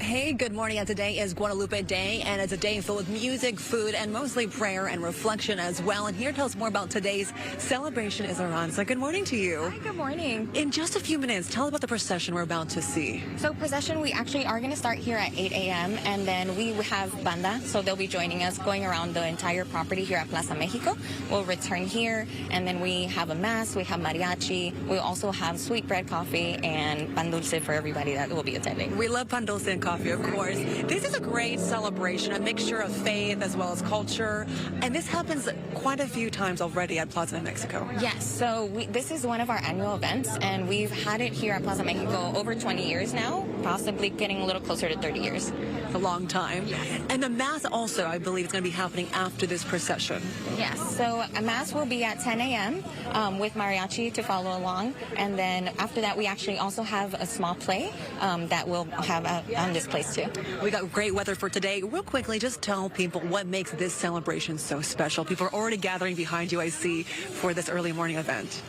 M: Hey, good morning. Today is Guadalupe Day, and it's a day filled with music, food, and mostly prayer and reflection as well. And here to tell us more about today's celebration is Aranza. Good morning to you.
L: Hi, good morning.
M: In just a few minutes, tell us about the procession we're about to see.
L: So procession, we actually are going to start here at 8 a.m. and then we have banda, so they'll be joining us going around the entire property here at Plaza Mexico. We'll return here, and then we have a mass, we have mariachi, we also have sweetbread coffee and pan dulce for everybody that will be attending.
M: We love pan dulce and coffee, of course. This is a great celebration, a mixture of faith as well as culture, and this happens quite a few times already at Plaza Mexico.
L: Yes, so this is one of our annual events, and we've had it here at Plaza Mexico over 20 years now, possibly getting a little closer to 30 years.
M: A long time. And the mass also, I believe, is going to be happening after this procession.
L: Yes, so a mass will be at 10 a.m. With mariachi to follow along, and then after that we actually also have a small play that we'll have on this place too.
M: We got great weather for today. Real quickly, just tell people what makes this celebration so special. People are already gathering behind you, I see, for this early morning event.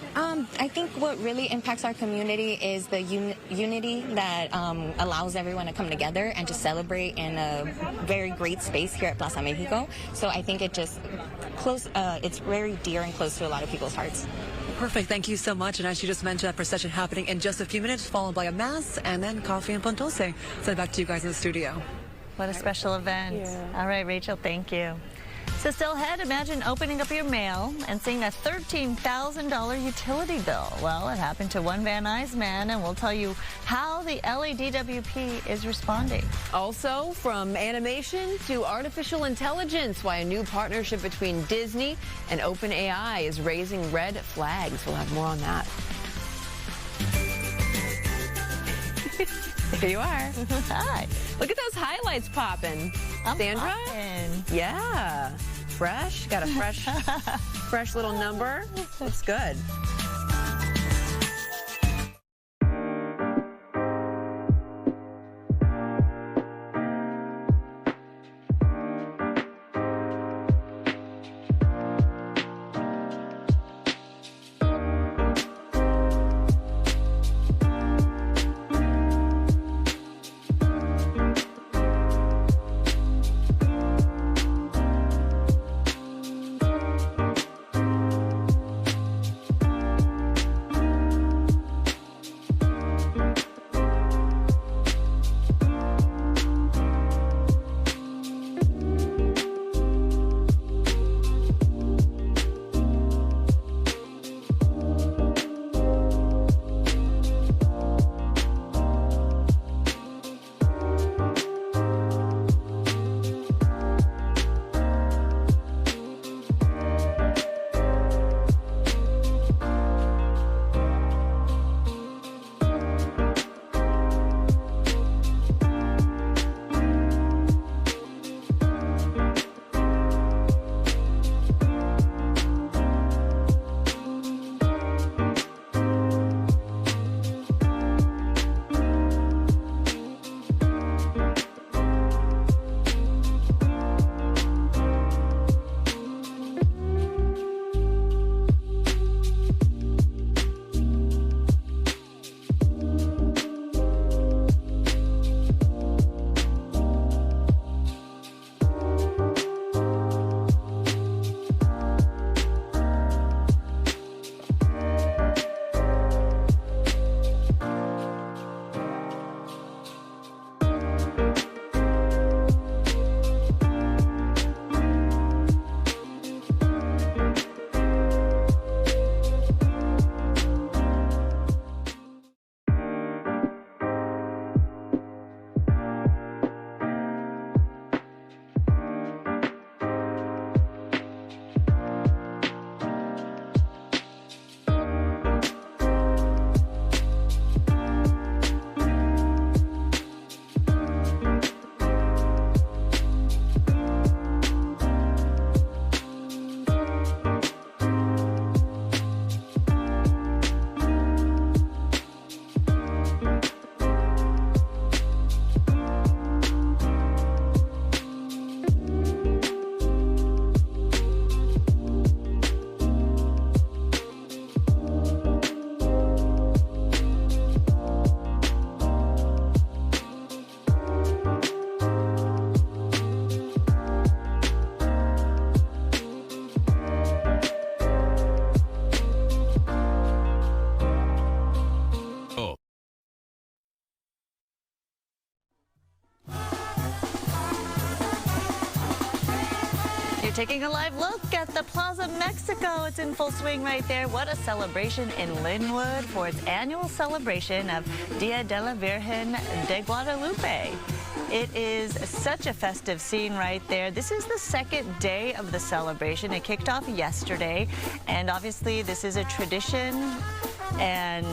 L: I think what really impacts our community is the unity that allows everyone to come together and to celebrate in a very great space here at Plaza Mexico. So I think it's very dear and close to a lot of people's hearts.
M: Perfect. Thank you so much. And as you just mentioned, that procession happening in just a few minutes, followed by a mass and then coffee and pan dulce. So back to you guys in the studio.
C: What a special event. All right, Rachel, thank you. So still ahead, imagine opening up your mail and seeing a $13,000 utility bill. Well, it happened to one Van Nuys man, and we'll tell you how the LADWP is responding.
B: Also, from animation to artificial intelligence, why a new partnership between Disney and OpenAI is raising red flags. We'll have more on that. Here you are.
C: Hi.
B: Look at those highlights popping. Sandra? Yeah. Fresh. Got a fresh little number. Looks good.
C: taking a live look at the Plaza Mexico. It's in full swing right there. What a celebration in Linwood for its annual celebration of Dia de la Virgen de Guadalupe. It is such a festive scene right there. This is the second day of the celebration. It kicked off yesterday, and obviously this is a tradition, and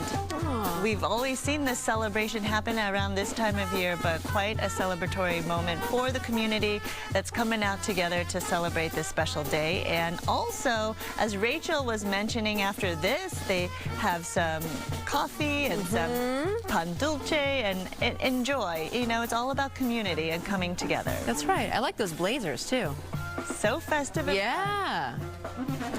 C: we've always seen this celebration happen around this time of year, but quite a celebratory moment for the community that's coming out together to celebrate this special day. And also, as Rachel was mentioning, after this, they have some coffee and some pan dulce and enjoy. You know, it's all about community and coming together.
B: That's right. I like those blazers, too.
C: So festive.
B: Yeah.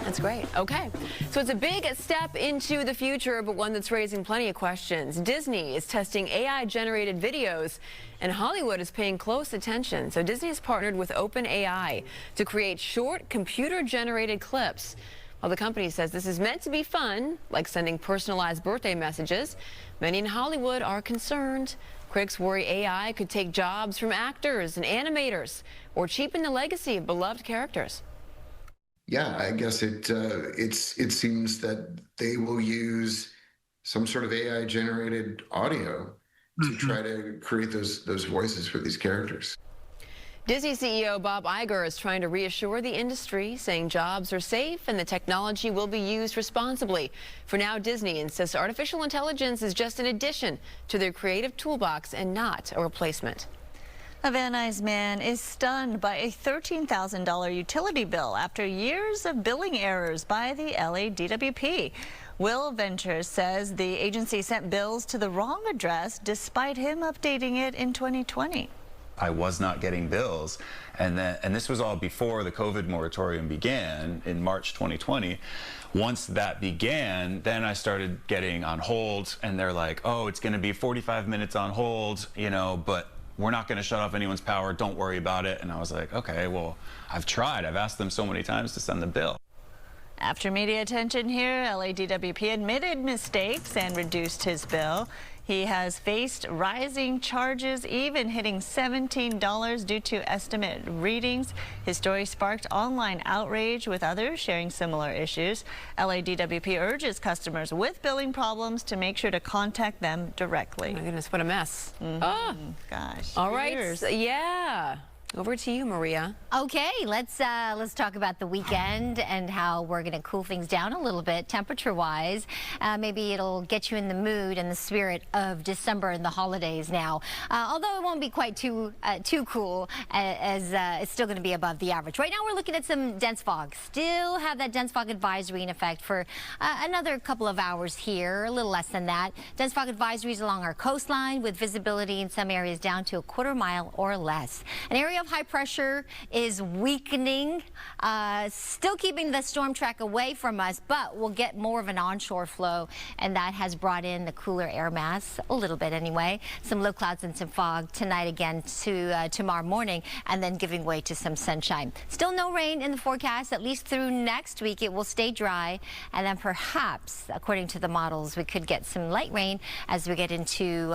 B: That's great. Okay. So it's a big step into the future, but one that's raising plenty of questions. Disney is testing AI-generated videos, and Hollywood is paying close attention. So Disney has partnered with OpenAI to create short computer-generated clips. While the company says this is meant to be fun, like sending personalized birthday messages, many in Hollywood are concerned. Critics worry AI could take jobs from actors and animators or cheapen the legacy of beloved characters.
N: Yeah, I guess it seems that they will use some sort of AI-generated audio to try to create those voices for these characters.
B: Disney CEO Bob Iger is trying to reassure the industry, saying jobs are safe and the technology will be used responsibly. For now, Disney insists artificial intelligence is just an addition to their creative toolbox and not a replacement.
C: A Van Nuys man is stunned by a $13,000 utility bill after years of billing errors by the LADWP. Will Ventures says the agency sent bills to the wrong address despite him updating it in 2020.
P: I was not getting bills, and this was all before the COVID moratorium began in March 2020. Once that began, then I started getting on hold, and they're like, oh, it's going to be 45 minutes on hold, you know, but we're not going to shut off anyone's power, don't worry about it. And I was like, okay, well, I've tried. I've asked them so many times to send the bill.
C: After media attention here, LADWP admitted mistakes and reduced his bill. He has faced rising charges, even hitting $17 due to estimate readings. His story sparked online outrage, with others sharing similar issues. LADWP urges customers with billing problems to make sure to contact them directly.
B: My goodness, what a mess.
C: Oh, gosh.
B: All right. Yeah. Over to you, Maria.
O: Okay, let's talk about the weekend and how we're going to cool things down a little bit, temperature-wise. Maybe it'll get you in the mood and the spirit of December and the holidays now. Although it won't be quite too cool, as it's still going to be above the average. Right now, we're looking at some dense fog. Still have that dense fog advisory in effect for another couple of hours here, a little less than that. Dense fog advisories along our coastline, with visibility in some areas down to a quarter mile or less. An area of high pressure is weakening, still keeping the storm track away from us, but we'll get more of an onshore flow, and that has brought in the cooler air mass a little bit anyway. Some low clouds and some fog tonight again to tomorrow morning, and then giving way to some sunshine. Still no rain in the forecast, at least through next week. It will stay dry, and then perhaps, according to the models, we could get some light rain as we get into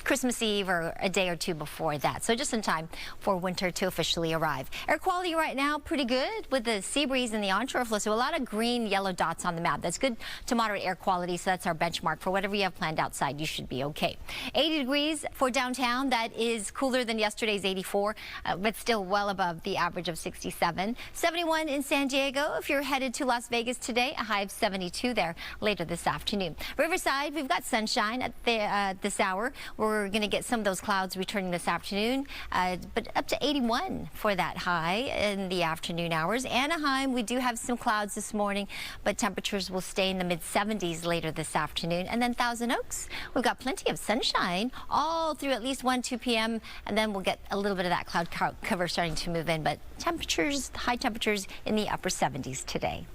O: Christmas Eve or a day or two before that. So just in time for winter to officially arrive. Air quality right now pretty good with the sea breeze and the onshore flow. So a lot of green, yellow dots on the map. That's good to moderate air quality. So that's our benchmark for whatever you have planned outside. You should be okay. 80 degrees for downtown. That is cooler than yesterday's 84, but still well above the average of 67. 71 in San Diego. If you're headed to Las Vegas today, a high of 72 there later this afternoon. Riverside, we've got sunshine at this hour. We're going to get some of those clouds returning this afternoon, but up to 81 for that high in the afternoon hours. Anaheim, we do have some clouds this morning, but temperatures will stay in the mid-70s later this afternoon. And then Thousand Oaks, we've got plenty of sunshine all through at least 1, 2 p.m. And then we'll get a little bit of that cloud cover starting to move in, but temperatures, high temperatures in the upper 70s today.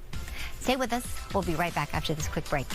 O: Stay with us. We'll be right back after this quick break.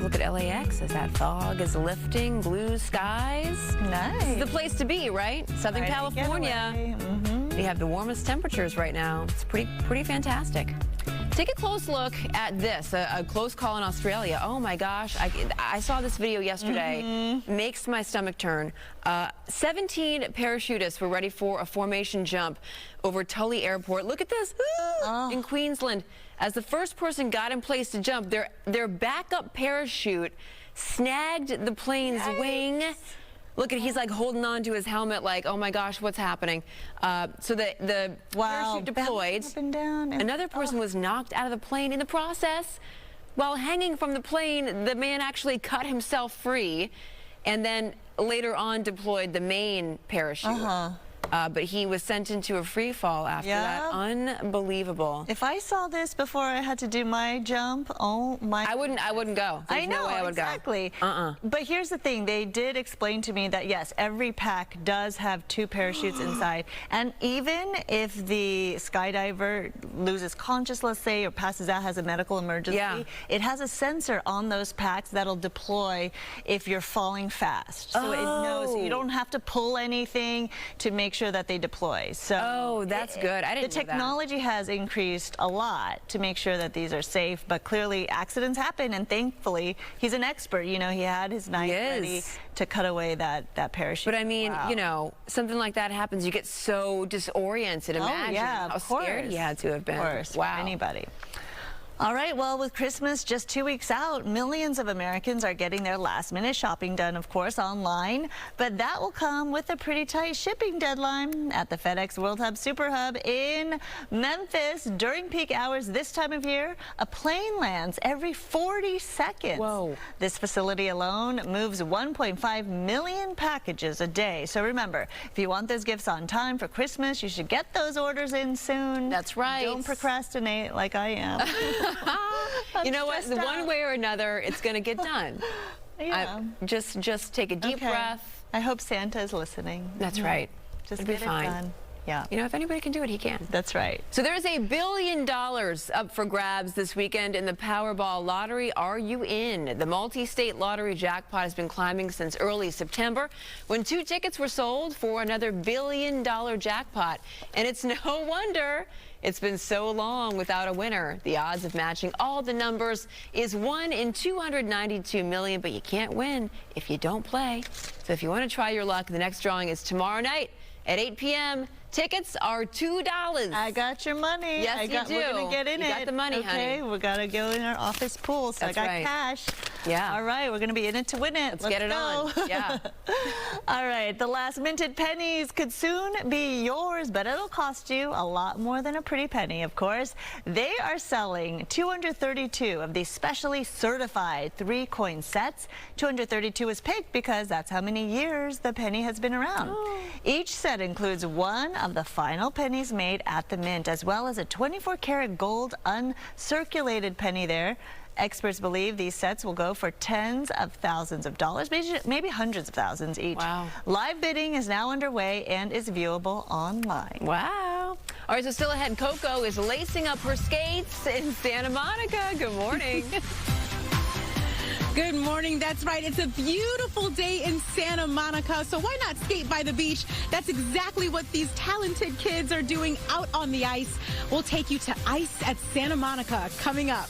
B: look at LAX as that fog is lifting, blue skies.
C: Nice.
B: This is the place to be, right? Southern California. We have the warmest temperatures right now. It's pretty fantastic. Take a close look at this, a close call in Australia. Oh my gosh, I saw this video yesterday. Makes my stomach turn. 17 parachutists were ready for a formation jump over Tully Airport. Look at this, in Queensland. As the first person got in place to jump, their backup parachute snagged the plane's wing. Look at, he's like holding on to his helmet like, oh my gosh, what's happening? So the parachute deployed. Another person was knocked out of the plane in the process. While hanging from the plane, the man actually cut himself free and then later on deployed the main parachute. But he was sent into a free fall after that. Unbelievable.
C: If I saw this before I had to do my jump, oh my.
B: I wouldn't go. There's no way I would
C: exactly.
B: go.
C: But here's the thing. They did explain to me that, yes, every pack does have 2 parachutes inside. And even if the skydiver loses consciousness, let's say, or passes out, has a medical emergency, it has a sensor on those packs that'll deploy if you're falling fast. So it knows you don't have to pull anything to make sure that they deploy. So
B: that's good. I didn't
C: know that. The technology has increased a lot to make sure that these are safe, but clearly accidents happen, and thankfully he's an expert. You know, he had his knife ready to cut away that parachute.
B: But I mean, you know, something like that happens, you get so disoriented. Imagine how scared he had to have been.
C: Of course,
B: wow.
C: Anybody. All right, well, with Christmas just 2 weeks out, millions of Americans are getting their last-minute shopping done, of course, online. But that will come with a pretty tight shipping deadline at the FedEx World Hub Super Hub in Memphis. During peak hours this time of year, a plane lands every 40 seconds.
B: Whoa.
C: This facility alone moves 1.5 million packages a day. So remember, if you want those gifts on time for Christmas, you should get those orders in soon.
B: That's right.
C: Don't procrastinate like I am.
B: You know what? One way or another, it's going to get done. Just take a deep breath.
C: I hope Santa is listening.
B: That's right.
C: Just
B: It'll be fine.
C: Done. Yeah.
B: You know, if anybody can do it, he can.
C: That's right.
B: So there's $1 billion up for grabs this weekend in the Powerball lottery. Are you in? The multi-state lottery jackpot has been climbing since early September when 2 tickets were sold for another $1 billion jackpot. And it's no wonder it's been so long without a winner. The odds of matching all the numbers is 1 in 292 million, but you can't win if you don't play. So if you want to try your luck, the next drawing is tomorrow night at 8 p.m. Tickets are $2.
C: I got your money.
B: Yes, you do.
C: We're going to get in
B: you got the money, honey.
C: Okay, we got to go in our office pool, so
B: That's
C: I got
B: right.
C: cash.
B: Yeah.
C: All right, we're going to be in it to win it.
B: Let's get it on. Yeah.
C: All right, the last minted pennies could soon be yours, but it'll cost you a lot more than a pretty penny, of course. They are selling 232 of these specially certified 3-coin sets. 232 is picked because that's how many years the penny has been around. Each set includes one of the final pennies made at the mint, as well as a 24-karat gold uncirculated penny there. Experts believe these sets will go for tens of thousands of dollars, maybe hundreds of thousands each.
B: Wow.
C: Live bidding is now underway and is viewable online.
B: Wow. All right, so still ahead, Coco is lacing up her skates in Santa Monica. Good morning.
I: Good morning. That's right. It's a beautiful day in Santa Monica, so why not skate by the beach? That's exactly what these talented kids are doing out on the ice. We'll take you to Ice at Santa Monica coming up.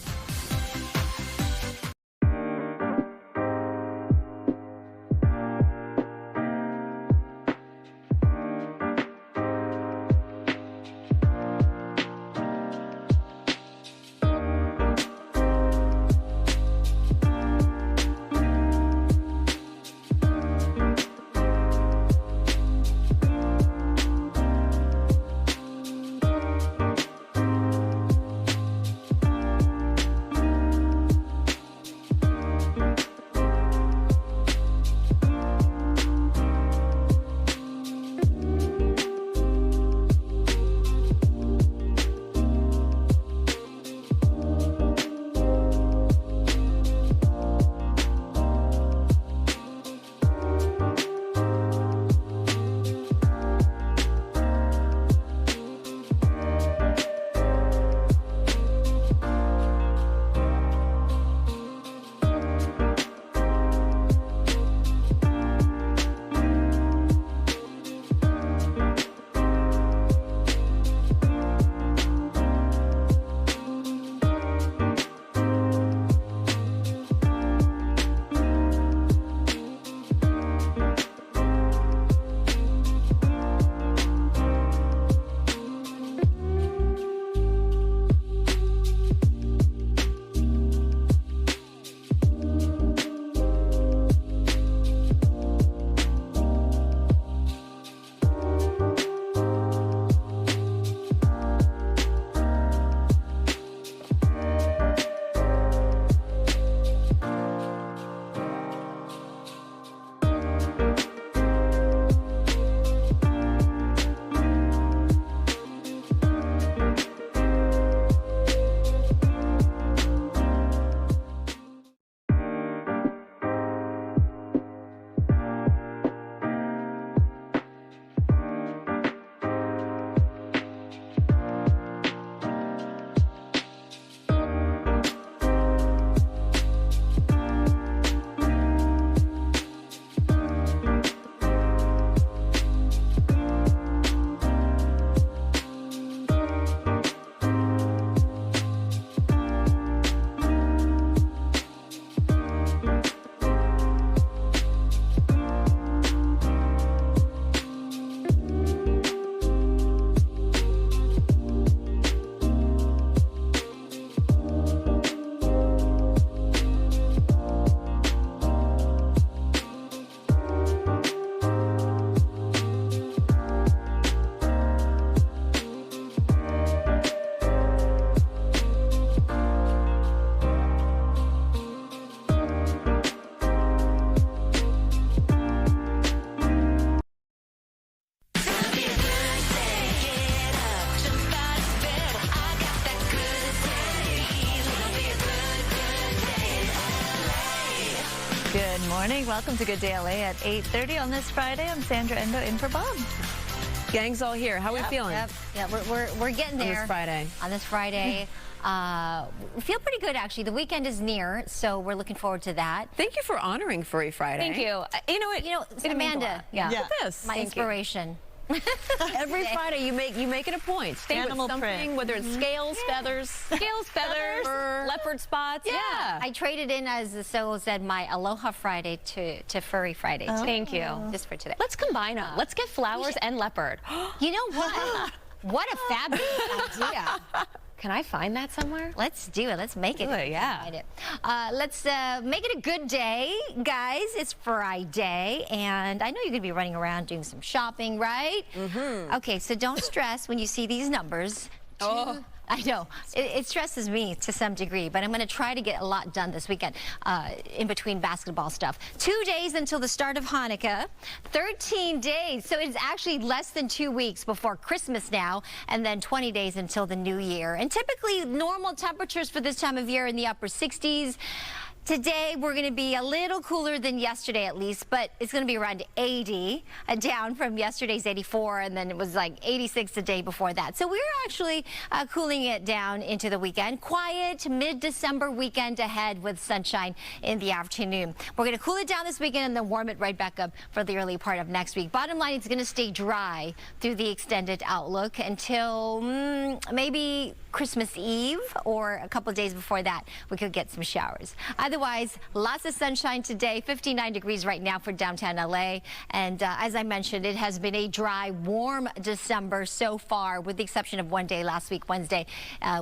C: Good morning. Welcome to Good Day LA at 8:30 on this Friday. I'm Sandra Endo in for Bob.
B: Gang's all here. How are we feeling?
O: Yeah, we're getting there.
B: On
O: this Friday. We feel pretty good, actually. The weekend is near, so we're looking forward to that.
B: Thank you for honoring Furry Friday.
S: Thank you. You know what?
O: Amanda,
B: Look at this.
O: my inspiration.
B: Every Friday you make it a point. Stay
C: Animal
B: with something,
C: print.
B: whether it's scales, feathers,
S: Fur, leopard spots.
O: Yeah. I traded in, as the Soul said, my Aloha Friday to Furry Friday.
S: Thank you.
O: Just for today.
S: Let's combine them. Let's get flowers and leopard.
O: You know what? What a fabulous idea.
S: Can I find that somewhere?
O: Let's do it. Let's make it. Let's make it a good day, guys. It's Friday, and I know you're going to be running around doing some shopping, right? Okay, so don't stress when you see these numbers. I know. It stresses me to some degree, but I'm going to try to get a lot done this weekend in between basketball stuff. 2 days until the start of Hanukkah, 13 days. So it's actually less than 2 weeks before Christmas now, and then 20 days until the new year. And typically normal temperatures for this time of year in the upper 60s. Today, we're going to be a little cooler than yesterday, at least, but it's going to be around 80, down from yesterday's 84, and then it was like 86 the day before that. So we're actually cooling it down into the weekend. Quiet, mid-December weekend ahead with sunshine in the afternoon. We're going to cool it down this weekend and then warm it right back up for the early part of next week. Bottom line, it's going to stay dry through the extended outlook until maybe Christmas Eve, or a couple of days before that, we could get some showers. Otherwise, lots of sunshine today, 59 degrees right now for downtown LA. And as I mentioned, it has been a dry, warm December so far, with the exception of one day last week, Wednesday,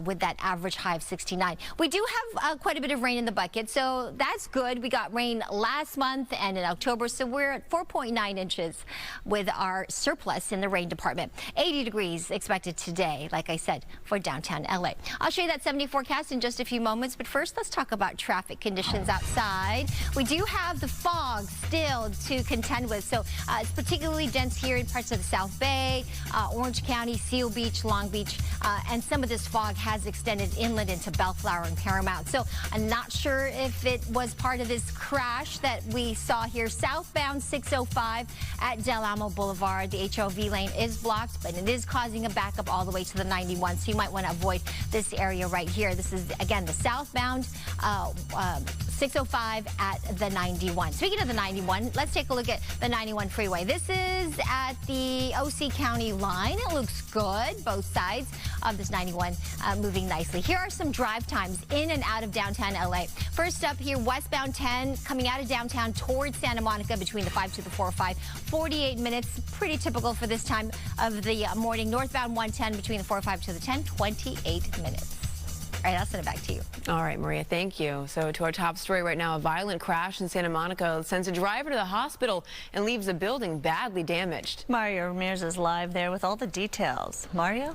O: with that average high of 69. We do have quite a bit of rain in the bucket, so that's good. We got rain last month and in October, so we're at 4.9 inches with our surplus in the rain department. 80 degrees expected today, like I said, for downtown LA. I'll show you that 70 forecast in just a few moments, but first let's talk about traffic conditions outside. We do have the fog still to contend with, so it's particularly dense here in parts of the South Bay, Orange County, Seal Beach, Long Beach, and some of this fog has extended inland into Bellflower and Paramount. So I'm not sure if it was part of this crash that we saw here. Southbound 605 at Del Amo Boulevard, the HOV lane is blocked, but it is causing a backup all the way to the 91, so you might want to avoid this area right here. This is, again, the southbound 605 at the 91. Speaking of the 91, let's take a look at the 91 freeway. This is at the OC County line. It looks good, both sides of this 91 moving nicely. Here are some drive times in and out of downtown LA. First up here, westbound 10 coming out of downtown towards Santa Monica between the 5 to the 405. 48 minutes, pretty typical for this time of the morning. Northbound 110 between the 405 to the 10, 28 minutes. All right, I'll send it back to you.
B: All right, Maria, thank you. So to our top story right now, a violent crash in Santa Monica sends a driver to the hospital and leaves a building badly damaged.
C: Mario Ramirez is live there with all the details. Mario?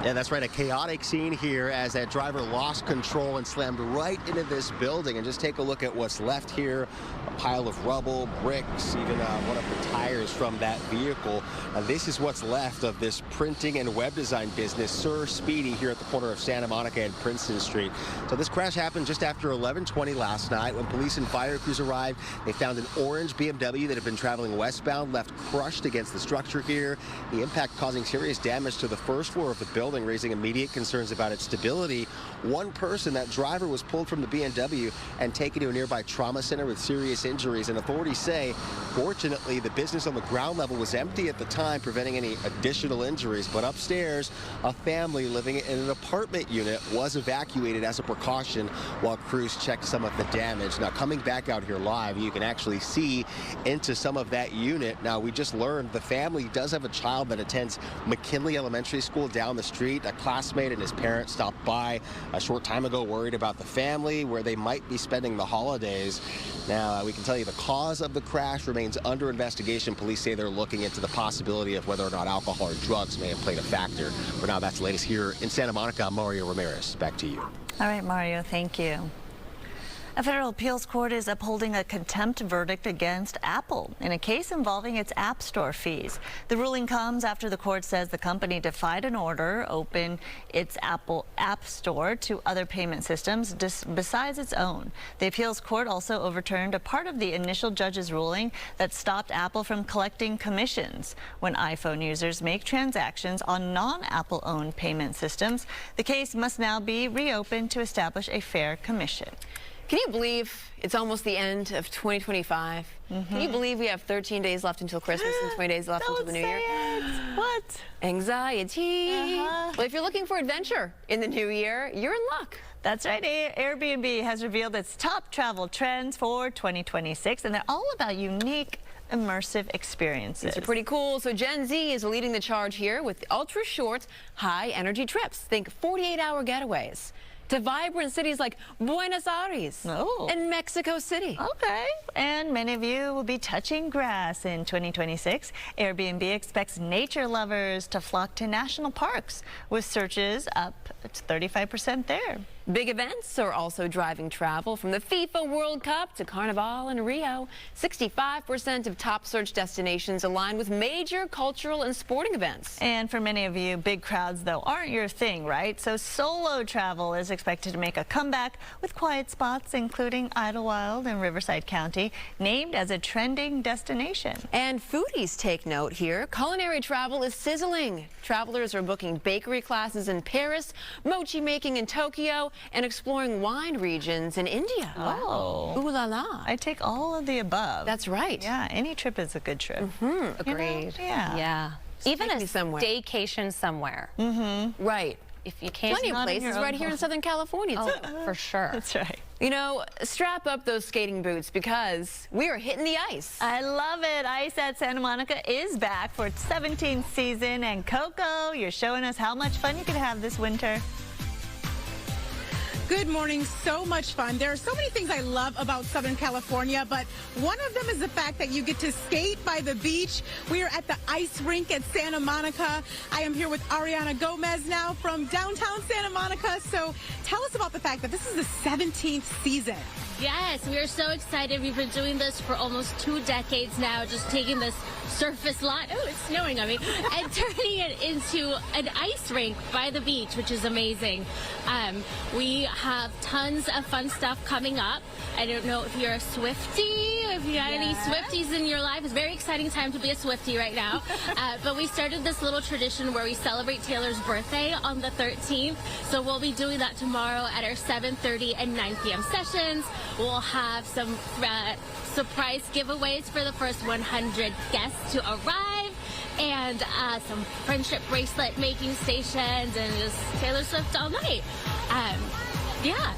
D: Yeah, that's right. A chaotic scene here as that driver lost control and slammed right into this building. And just take a look at what's left here. A pile of rubble, bricks, even one of the tires from that vehicle. This is what's left of this printing and web design business, Sir Speedy, here at the corner of Santa Monica and Princeton Street. So this crash happened just after 11:20 last night. When police and fire crews arrived, they found an orange BMW that had been traveling westbound, left crushed against the structure here. The impact causing serious damage to the first floor of the building, raising immediate concerns about its stability. One person, that driver, was pulled from the BMW and taken to a nearby trauma center with serious injuries. And authorities say, fortunately, the business on the ground level was empty at the time, preventing any additional injuries. But upstairs, a family living in an apartment unit was evacuated as a precaution while crews checked some of the damage. Now, coming back out here live, you can actually see into some of that unit. Now, we just learned the family does have a child that attends McKinley Elementary School down the street. A classmate and his parents stopped by a short time ago, worried about the family, where they might be spending the holidays. Now, we can tell you the cause of the crash remains under investigation. Police say they're looking into the possibility of whether or not alcohol or drugs may have played a factor. For now, that's the latest here in Santa Monica. Mario Ramirez, back to you.
C: All right, Mario, thank you. A federal appeals court is upholding a contempt verdict against Apple in a case involving its App Store fees. The ruling comes after the court says the company defied an order open its Apple App Store to other payment systems besides its own. The appeals court also overturned a part of the initial judge's ruling that stopped Apple from collecting commissions when iPhone users make transactions on non-Apple owned payment systems. The case must now be reopened to establish a fair commission.
B: Can you believe it's almost the end of 2025? Can you believe we have 13 days left until Christmas and 20 days left until the new year?
C: What?
B: Anxiety. Well, if you're looking for adventure in the new year, you're in luck.
C: That's right. Airbnb has revealed its top travel trends for 2026, and they're all about unique, immersive experiences.
B: These are pretty cool. So Gen Z is leading the charge here with ultra short, high energy trips. Think 48-hour getaways to vibrant cities like Buenos Aires and Mexico City.
C: Okay. And many of you will be touching grass in 2026. Airbnb expects nature lovers to flock to national parks with searches up to 35% there.
B: Big events are also driving travel, from the FIFA World Cup to Carnival in Rio. 65% of top search destinations align with major cultural and sporting events.
C: And for many of you, big crowds, though, aren't your thing, right? So solo travel is expected to make a comeback with quiet spots, including Idlewild in Riverside County, named as a trending destination.
B: And foodies take note here. Culinary travel is sizzling. Travelers are booking bakery classes in Paris, mochi making in Tokyo, and exploring wine regions in India.
C: Wow.
B: Ooh la la.
C: I take all of the above.
B: That's right.
C: Yeah, any trip is a good trip.
S: Agreed.
C: Yeah.
S: Even a staycation somewhere.
B: Right.
S: If you can't.
B: Plenty of places right here in Southern California, too.
S: For sure.
C: That's right.
B: You know, strap up those skating boots because we are hitting the ice.
C: I love it. Ice at Santa Monica is back for its 17th season. And Coco, you're showing us how much fun you can have this winter.
I: Good morning. So much fun. There are so many things I love about Southern California, but one of them is the fact that you get to skate by the beach. We are at the ice rink at Santa Monica. I am here with Ariana Gomez now from downtown Santa Monica. So tell us about the fact that this is the 17th season.
Q: Yes, we are so excited. We've been doing this for almost 2 decades now, just taking this surface lot, oh, it's snowing on me, and turning it into an ice rink by the beach, which is amazing. We have tons of fun stuff coming up. I don't know if you're a Swiftie, if you got any Swifties in your life. It's a very exciting time to be a Swiftie right now. But we started this little tradition where we celebrate Taylor's birthday on the 13th. So we'll be doing that tomorrow at our 7:30 and 9 p.m. sessions. We'll have some surprise giveaways for the first 100 guests to arrive, and some friendship bracelet making stations, and just Taylor Swift all night. Yeah.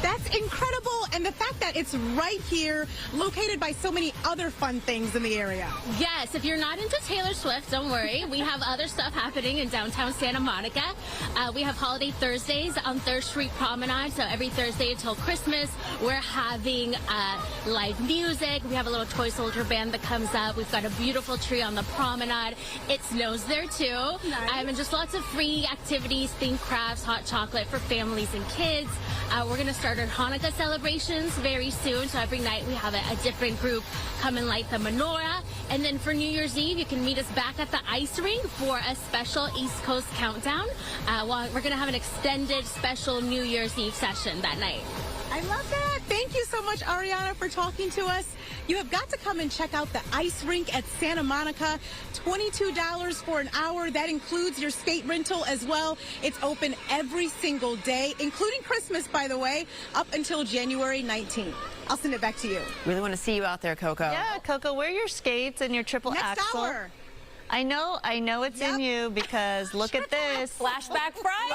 I: That's incredible, and the fact that it's right here, located by so many other fun things in the area.
Q: Yes, if you're not into Taylor Swift, don't worry. We have other stuff happening in downtown Santa Monica. We have Holiday Thursdays on 3rd Street Promenade, so every Thursday until Christmas, we're having live music. We have a little toy soldier band that comes up. We've got a beautiful tree on the promenade. It snows there, too.
I: Nice.
Q: And just lots of free activities, themed crafts, hot chocolate for families and kids. We're going to start our Hanukkah celebrations very soon, so every night we have a different group come and light the menorah. And then for New Year's Eve, you can meet us back at the ice rink for a special East Coast countdown. We're going to have an extended special New Year's Eve session that night.
I: I love that. Thank you so much, Ariana, for talking to us. You have got to come and check out the ice rink at Santa Monica. $22 for an hour. That includes your skate rental as well. It's open every single day, including Christmas, by the way, up until January 19th. I'll send it back to you.
B: Really want to see you out there, Coco.
C: Yeah, Coco, wear your skates and your triple axle.
I: Hour.
C: I know it's in you because look at this.
S: Flashback Friday.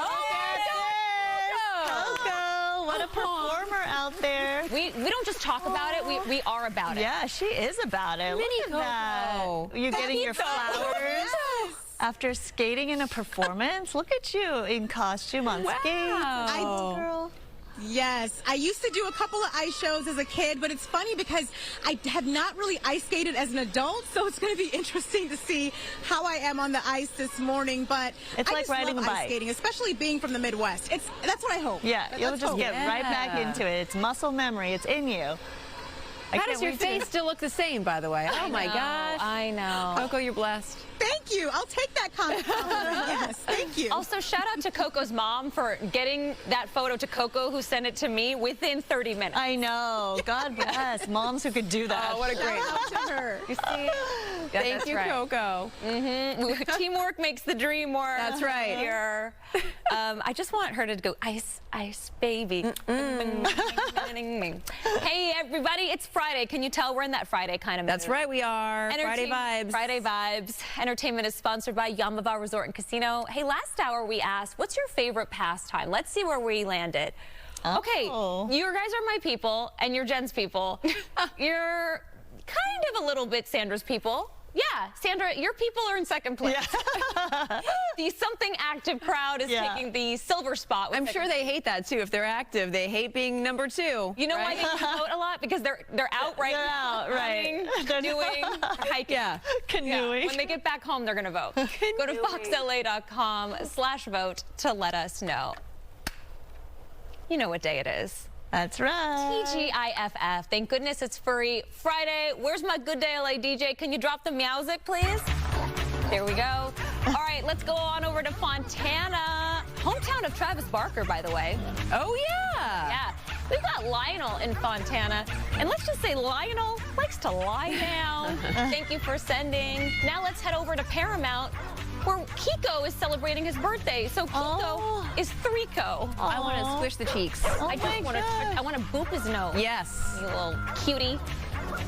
C: Coco, what a performer out there.
S: We don't just talk about it, we are about it.
C: Yeah, she is about it.
B: Mini
C: Look at
B: Coco.
C: that. You're getting your flowers.
I: Yes.
C: After skating in a performance. Look at you in costume on skates.
I: Girl. Yes, I used to do a couple of ice shows as a kid, but it's funny because I have not really ice skated as an adult, so it's going to be interesting to see how I am on the ice this morning. But
C: It's
I: I
C: like
I: just
C: riding
I: love
C: a bike.
I: ice skating, especially being from the Midwest. That's what I hope.
C: Yeah, you'll
I: Let's
C: just
I: hope.
C: get right back into it. It's muscle memory. It's in you.
B: How does your face still look the same, by the way? Oh, my gosh.
S: I know.
B: Coco, you're blessed.
I: Thank you. I'll take that compliment. Yes, thank you.
S: Also, shout out to Coco's mom for getting that photo to Coco, who sent it to me within 30 minutes.
C: I know. God bless moms who could do that.
S: Oh, what a great
I: Shout out to her.
S: You see?
B: Thank you,
S: right.
B: Coco.
S: Teamwork makes the dream work.
B: That's right.
S: Here. I just want her to go, ice, ice, baby. Hey, everybody, it's Friday. Can you tell we're in that Friday kind of mood?
B: That's right, we are. Friday vibes.
S: Friday vibes. Entertainment is sponsored by Yamava Resort and Casino. Hey, last hour we asked, what's your favorite pastime? Let's see where we landed. Okay, you guys are my people, and you're Jen's people. You're kind of a little bit Sandra's people. Yeah, Sandra, your people are in second place. Yeah. The Something Active crowd is taking the silver spot.
B: I'm sure they hate that, too. If they're active, they hate being number 2.
S: You know why they vote a lot? Because they're out right now.
C: Out, right.
S: Canoeing, hiking.
B: Yeah,
C: canoeing.
S: Yeah. When they get back home, they're going to vote. Go to foxla.com/vote to let us know. You know what day it is.
C: That's right.
S: TGIFF. Thank goodness it's Furry Friday. Where's my Good Day LA DJ? Can you drop the music, please? There we go. All right, let's go on over to Fontana. Hometown of Travis Barker, by the way.
B: Oh, yeah.
S: Yeah. We've got Lionel in Fontana. And let's just say Lionel likes to lie down. Thank you for sending. Now let's head over to Paramount, where Kiko is celebrating his birthday. So Kiko is Threeko.
B: I want to squish the cheeks.
S: I just want to I want to boop his nose.
B: Yes.
S: You little cutie.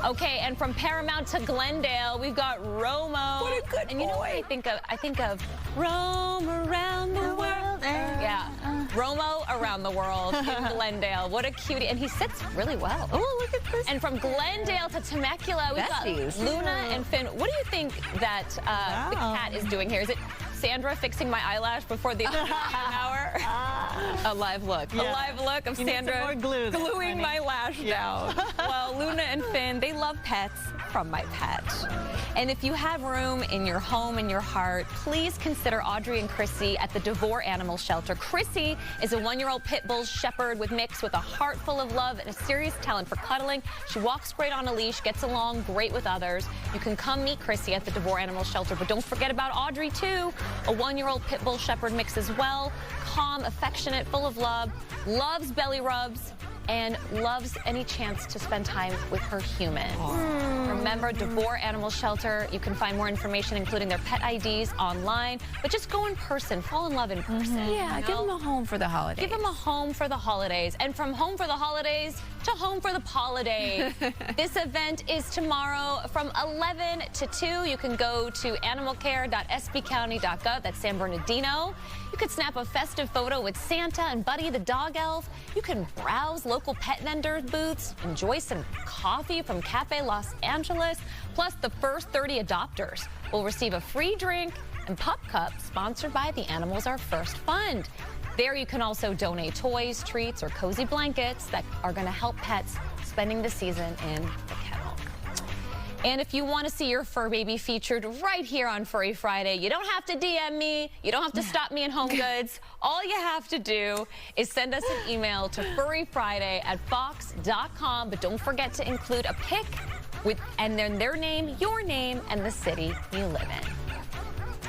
S: Okay, and from Paramount to Glendale, we've got Romo.
B: What a good
S: And you know what I think of? I think of Roam around the world. Yeah, Romo around the world in Glendale. What a cutie. And he sits really well.
C: Oh, look at this.
S: And from Glendale to Temecula, we've got Luna and Finn. What do you think that the cat is doing here? Is it Sandra fixing my eyelash before the hour?
B: A live look.
S: A live look of Sandra gluing my lash down. Well, Luna and Finn, they love pets from my pet. And if you have room in your home and your heart, please consider Audrey and Chrissy at the DeVore Animal Shelter. Chrissy is a 1-year-old pit bull shepherd with mix with a heart full of love and a serious talent for cuddling. She walks great on a leash, gets along great with others. You can come meet Chrissy at the DeVore Animal Shelter, but don't forget about Audrey too. A 1-year-old pit bull shepherd mix as well. Calm, affectionate, full of love, loves belly rubs, and loves any chance to spend time with her humans. Remember, DeVore Animal Shelter, you can find more information, including their pet IDs, online, but just go in person, fall in love in person.
B: Yeah, give them a home for the holidays.
S: Give them a home for the holidays. And from home for the holidays to home for the holidays. This event is tomorrow from 11 to 2. You can go to animalcare.sbcounty.gov. That's San Bernardino. You could snap a festive photo with Santa and Buddy the dog elf. You can browse local pet vendor booths, enjoy some coffee from Cafe Los Angeles. Plus, the first 30 adopters will receive a free drink and pup cup sponsored by the Animals Are First Fund. There you can also donate toys, treats, or cozy blankets that are going to help pets spending the season in the kennel. And if you want to see your fur baby featured right here on Furry Friday, you don't have to DM me. You don't have to stop me in Home Goods. All you have to do is send us an email to furryfriday@fox.com. But don't forget to include a pic with and then their name, your name, and the city you live in.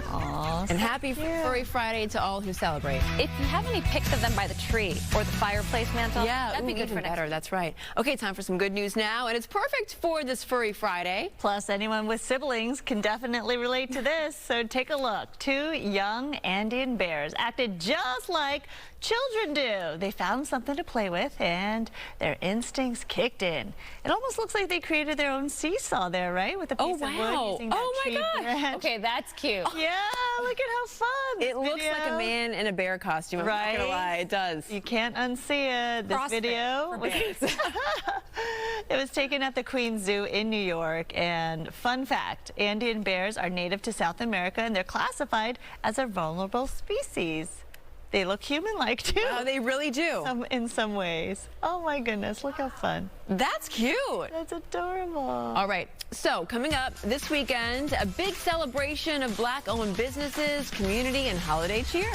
C: Aww,
B: and happy Furry Friday to all who celebrate.
S: If you have any pics of them by the tree or the fireplace mantle, that'd be good
B: even
S: for next
B: better. That's right. Okay, time for some good news now, and it's perfect for this Furry Friday.
C: Plus, anyone with siblings can definitely relate to this, so take a look. 2 young Andean bears acted just like children do. They found something to play with, and their instincts kicked in. It almost looks like they created their own seesaw there, right? With a piece of wood using that tree branch.
S: Okay, that's cute.
C: Yeah, look at how fun.
B: It looks like a man in a bear costume. I'm not gonna lie, it does.
C: You can't unsee it. This video was it was taken at the Queen Zoo in New York. And fun fact, Andean bears are native to South America, and they're classified as a vulnerable species. They look human-like too.
B: Oh, they really do.
C: In some ways. Oh my goodness, look how fun.
B: That's cute.
C: That's adorable.
B: All right, so coming up this weekend, a big celebration of Black-owned businesses, community, and holiday cheer.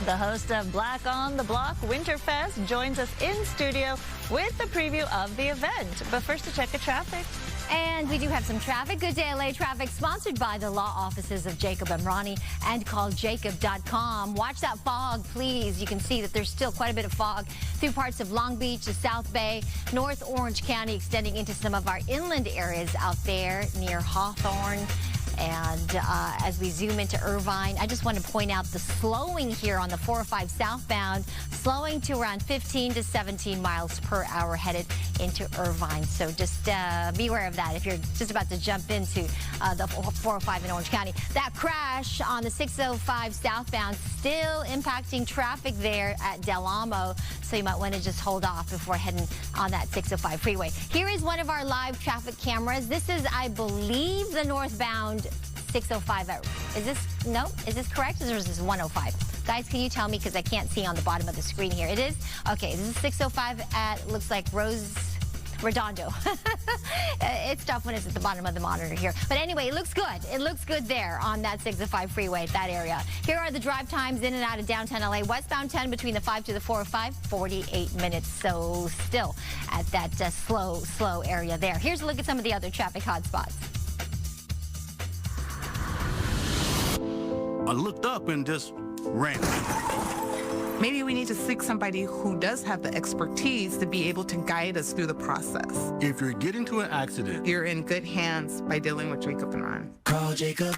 C: The host of Black on the Block Winterfest joins us in studio with the preview of the event. But first, a check of traffic.
O: And we do have some traffic. Good Day LA traffic sponsored by the law offices of Jacob and Ronnie and calljacob.com. Watch that fog, please. You can see that there's still quite a bit of fog through parts of Long Beach, the South Bay, North Orange County, extending into some of our inland areas out there near Hawthorne. And as we zoom into Irvine, I just want to point out the slowing here on the 405 southbound, slowing to around 15 to 17 miles per hour headed into Irvine. So just be aware of that if you're just about to jump into the 405 in Orange County. That crash on the 605 southbound still impacting traffic there at Del Amo. So you might want to just hold off before heading on that 605 freeway. Here is one of our live traffic cameras. This is, I believe, the northbound 605. Is this correct, or is this 105? Guys, can you tell me, because I can't see on the bottom of the screen here. It is? Okay, this is 605 at, looks like Redondo. It's tough when it's at the bottom of the monitor here. But anyway, it looks good. It looks good there on that 605 freeway, that area. Here are the drive times in and out of downtown LA. Westbound 10 between the 5 to the 405, 48 minutes. So still at that slow area there. Here's a look at some of the other traffic hotspots.
R: I looked up and just ran.
T: Maybe we need to seek somebody who does have the expertise to be able to guide us through the process.
R: If you get into an accident,
T: you're in good hands by dealing with Jacob and Ron.
R: Call Jacob.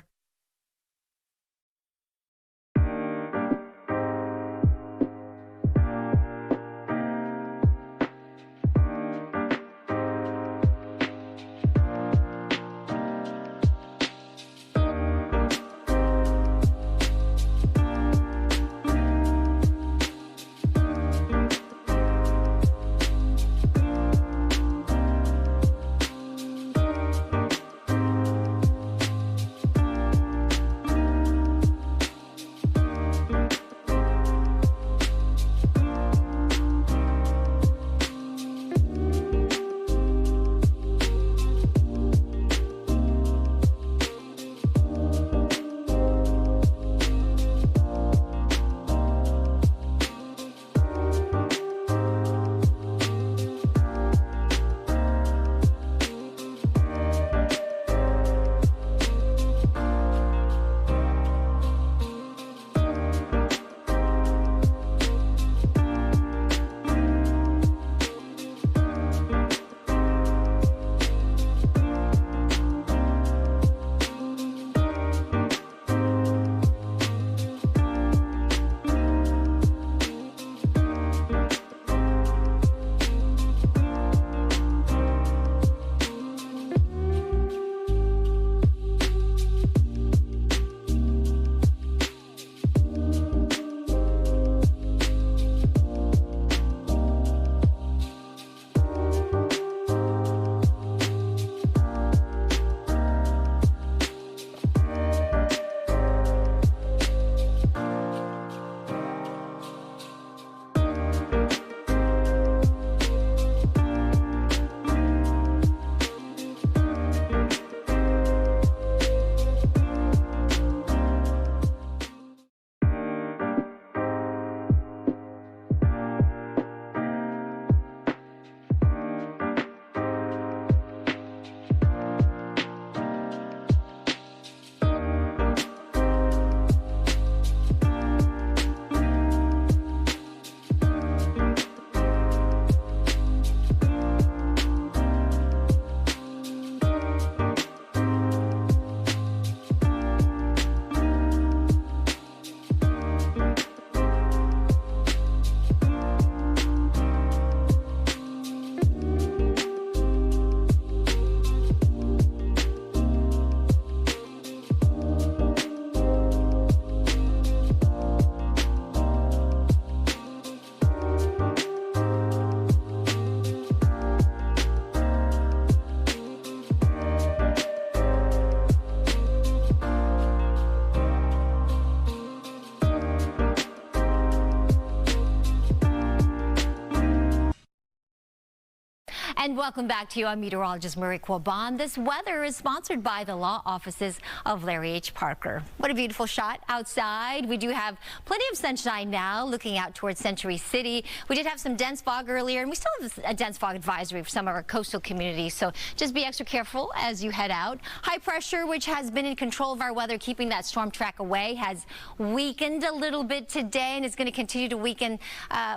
O: And welcome back to you. I'm meteorologist Marie Quaban. This weather is sponsored by the law offices of Larry H. Parker. What a beautiful shot outside. We do have plenty of sunshine now looking out towards Century City. We did have some dense fog earlier, and we still have a dense fog advisory for some of our coastal communities. So just be extra careful as you head out. High pressure, which has been in control of our weather, keeping that storm track away, has weakened a little bit today, and it's going to continue to weaken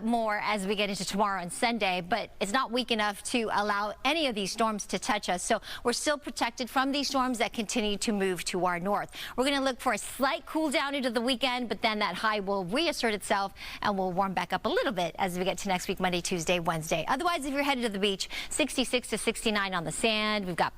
O: more as we get into tomorrow and Sunday. But it's not weak enough to allow any of these storms to touch us. So we're still protected from these storms that continue to move to our north. We're going to look for a slight cool down into the weekend, but then that high will reassert itself and will warm back up a little bit as we get to next week, Monday, Tuesday, Wednesday. Otherwise, if you're headed to the beach, 66 to 69 on the sand. We've got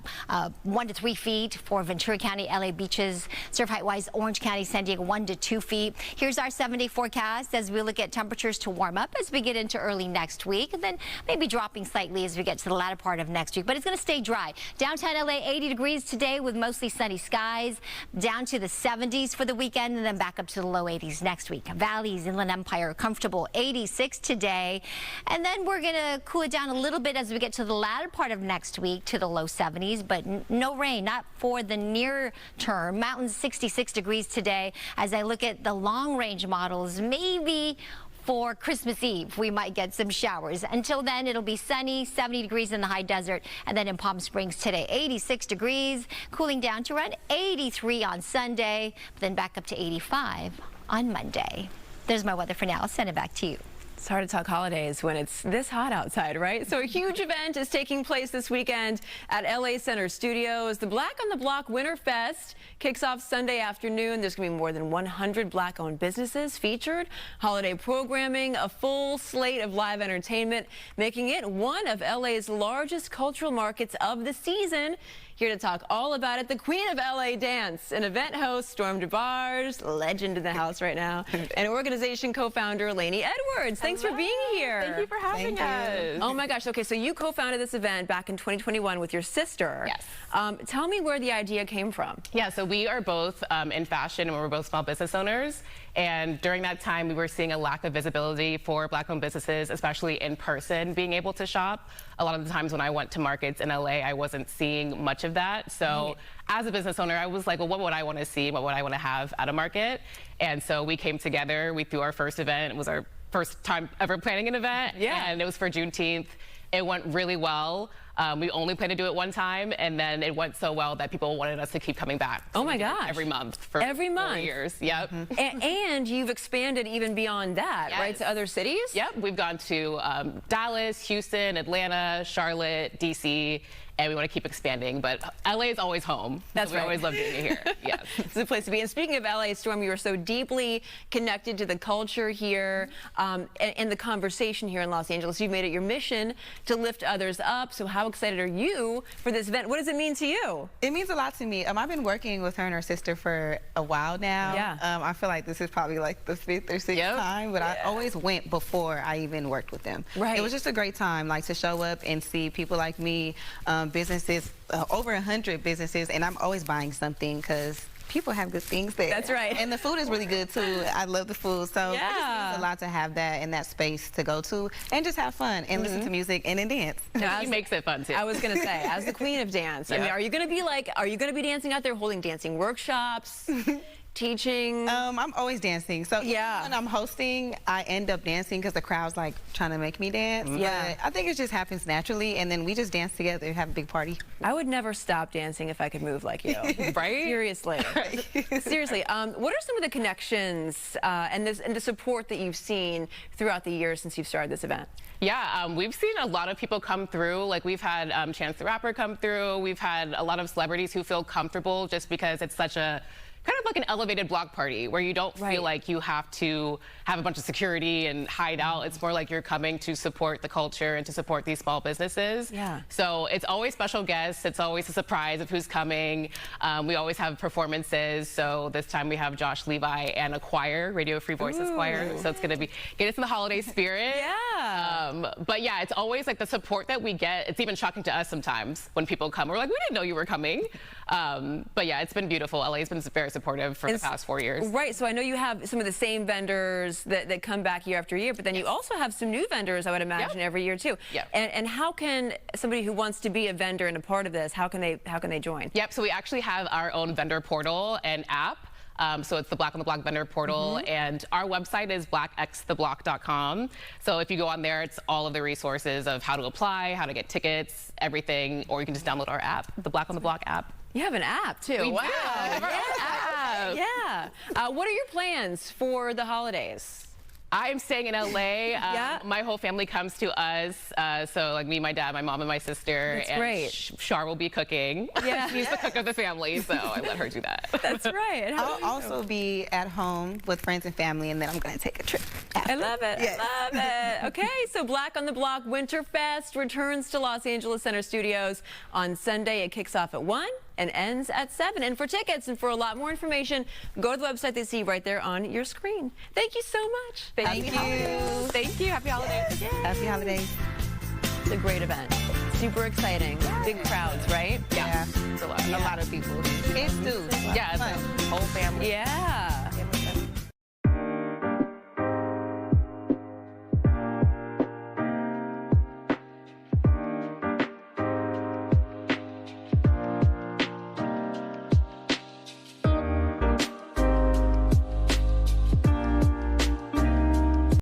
O: 1 to 3 feet for Ventura County, LA beaches. Surf height wise, Orange County, San Diego, 1 to 2 feet. Here's our 7-day forecast as we look at temperatures to warm up as we get into early next week, and then maybe dropping slightly as we get to the latter part of next week. But it's going to stay dry. Downtown LA, 80 degrees today with mostly sunny skies, down to the 70s for the weekend, and then back up to the low 80s next week. Valleys, Inland Empire, comfortable 86 today. And then we're going to cool it down a little bit as we get to the latter part of next week to the low 70s, but no rain, not for the near term. Mountains 66 degrees today. As I look at the long range models, maybe for Christmas Eve, we might get some showers. Until then, it'll be sunny, 70 degrees in the high desert, and then in Palm Springs today, 86 degrees, cooling down to around 83 on Sunday, but then back up to 85 on Monday. There's my weather for now. I'll send it back to you.
B: It's hard to talk holidays when it's this hot outside, right? So a huge event is taking place this weekend at LA Center Studios. The Black on the Block Winterfest kicks off Sunday afternoon. There's going to be more than 100 Black-owned businesses featured, holiday programming, a full slate of live entertainment, making it one of LA's largest cultural markets of the season. Here to talk all about it, the Queen of LA Dance, an event host, Storm DeBarge, legend in the house right now, and organization co-founder Lainey Edwards. Thanks for being here.
E: Thank you for having us.
B: Oh my gosh. Okay, so you co-founded this event back in 2021 with your sister.
E: Yes.
B: Tell me where the idea came from.
E: Yeah, so we are both in fashion, and we're both small business owners. And during that time, we were seeing a lack of visibility for Black-owned businesses, especially in person, being able to shop. A lot of the times when I went to markets in LA, I wasn't seeing much of that. So as a business owner, I was like, well, what would I want to see? What would I want to have at a market? And so we came together. We threw our first event. It was our first time ever planning an event. Yeah. And it was for Juneteenth. It went really well. We only planned to do it one time, and then it went so well that people wanted us to keep coming back.
B: Oh my gosh.
E: Every month for
B: every month.
E: 4 years. Yep.
B: And you've expanded even beyond that, right, to other cities?
E: Yep. We've gone to Dallas, Houston, Atlanta, Charlotte, DC, and we want to keep expanding, but LA is always home.
B: That's
E: so
B: right.
E: We always love doing it here. Yes.
B: It's a place to be. And speaking of LA, Storm, you are so deeply connected to the culture here and the conversation here in Los Angeles. You've made it your mission to lift others up. So how excited are you for this event? What does it mean to you?
F: It means a lot to me. I've been working with her and her sister for a while now.
B: Yeah.
F: I feel like this is probably like the 5th or 6th time, but I always went before I even worked with them.
B: Right.
F: It was just a great time, like to show up and see people like me, businesses, over 100 businesses, and I'm always buying something because people have good things there.
B: That's right.
F: And the food is really good too. I love the food. So it just means a lot to have that in that space to go to and just have fun and listen to music and then dance.
E: He makes it fun too.
B: I was going to say, as the queen of dance, I mean, are you going to be dancing out there holding dancing workshops? Teaching?
F: I'm always dancing. So even when I'm hosting, I end up dancing because the crowd's like trying to make me dance.
B: Yeah.
F: But I think it just happens naturally, and then we just dance together and have a big party.
B: I would never stop dancing if I could move like you.
E: Right?
B: Seriously. Seriously. What are some of the connections and the support that you've seen throughout the years since you've started this event?
E: Yeah, we've seen a lot of people come through. Like we've had Chance the Rapper come through. We've had a lot of celebrities who feel comfortable just because it's such a kind of like an elevated block party where you don't feel like you have to have a bunch of security and hide out. It's more like you're coming to support the culture and to support these small businesses.
B: Yeah.
E: So it's always special guests. It's always a surprise of who's coming. We always have performances. So this time we have Josh Levi and a choir, Radio Free Voices choir. So it's going to be get us in the holiday spirit.
B: Yeah.
E: But yeah, it's always like the support that we get. It's even shocking to us sometimes when people come. We're like, we didn't know you were coming. But yeah, it's been beautiful. LA's been very supportive for the past 4 years.
B: Right. So I know you have some of the same vendors that come back year after year, but then you also have some new vendors, I would imagine, every year too.
E: Yep.
B: And how can somebody who wants to be a vendor and a part of this, how can they join?
E: Yep. So we actually have our own vendor portal and app. So it's the Black on the Block vendor portal, and our website is blackxtheblock.com. So if you go on there, it's all of the resources of how to apply, how to get tickets, everything, or you can just download our app, the Black on the Block app.
B: You have an app too.
E: We
B: wow.
E: do. We have our own app.
B: Yeah. What are your plans for the holidays?
E: I'm staying in LA. My whole family comes to us. So like me, my dad, my mom, and my sister.
B: That's
E: and
B: great.
E: Shar will be cooking.
B: Yeah.
E: She's the cook of the family, so I let her do that.
B: That's right.
F: I'll also be at home with friends and family, and then I'm going to take a trip after.
B: I love it.
F: Yes.
B: I love it. Okay, so Black on the Block Winterfest returns to Los Angeles Center Studios on Sunday. It kicks off at 1 and ends at 7. And for tickets and for a lot more information, go to the website they see right there on your screen. Thank you so much.
F: Thank you.
E: Thank you. Happy holidays.
F: Happy holidays.
B: It's a great event. Super exciting. Big crowds, right?
F: Yeah. It's a lot of people. Kids too.
E: Yeah, the whole family.
B: Yeah.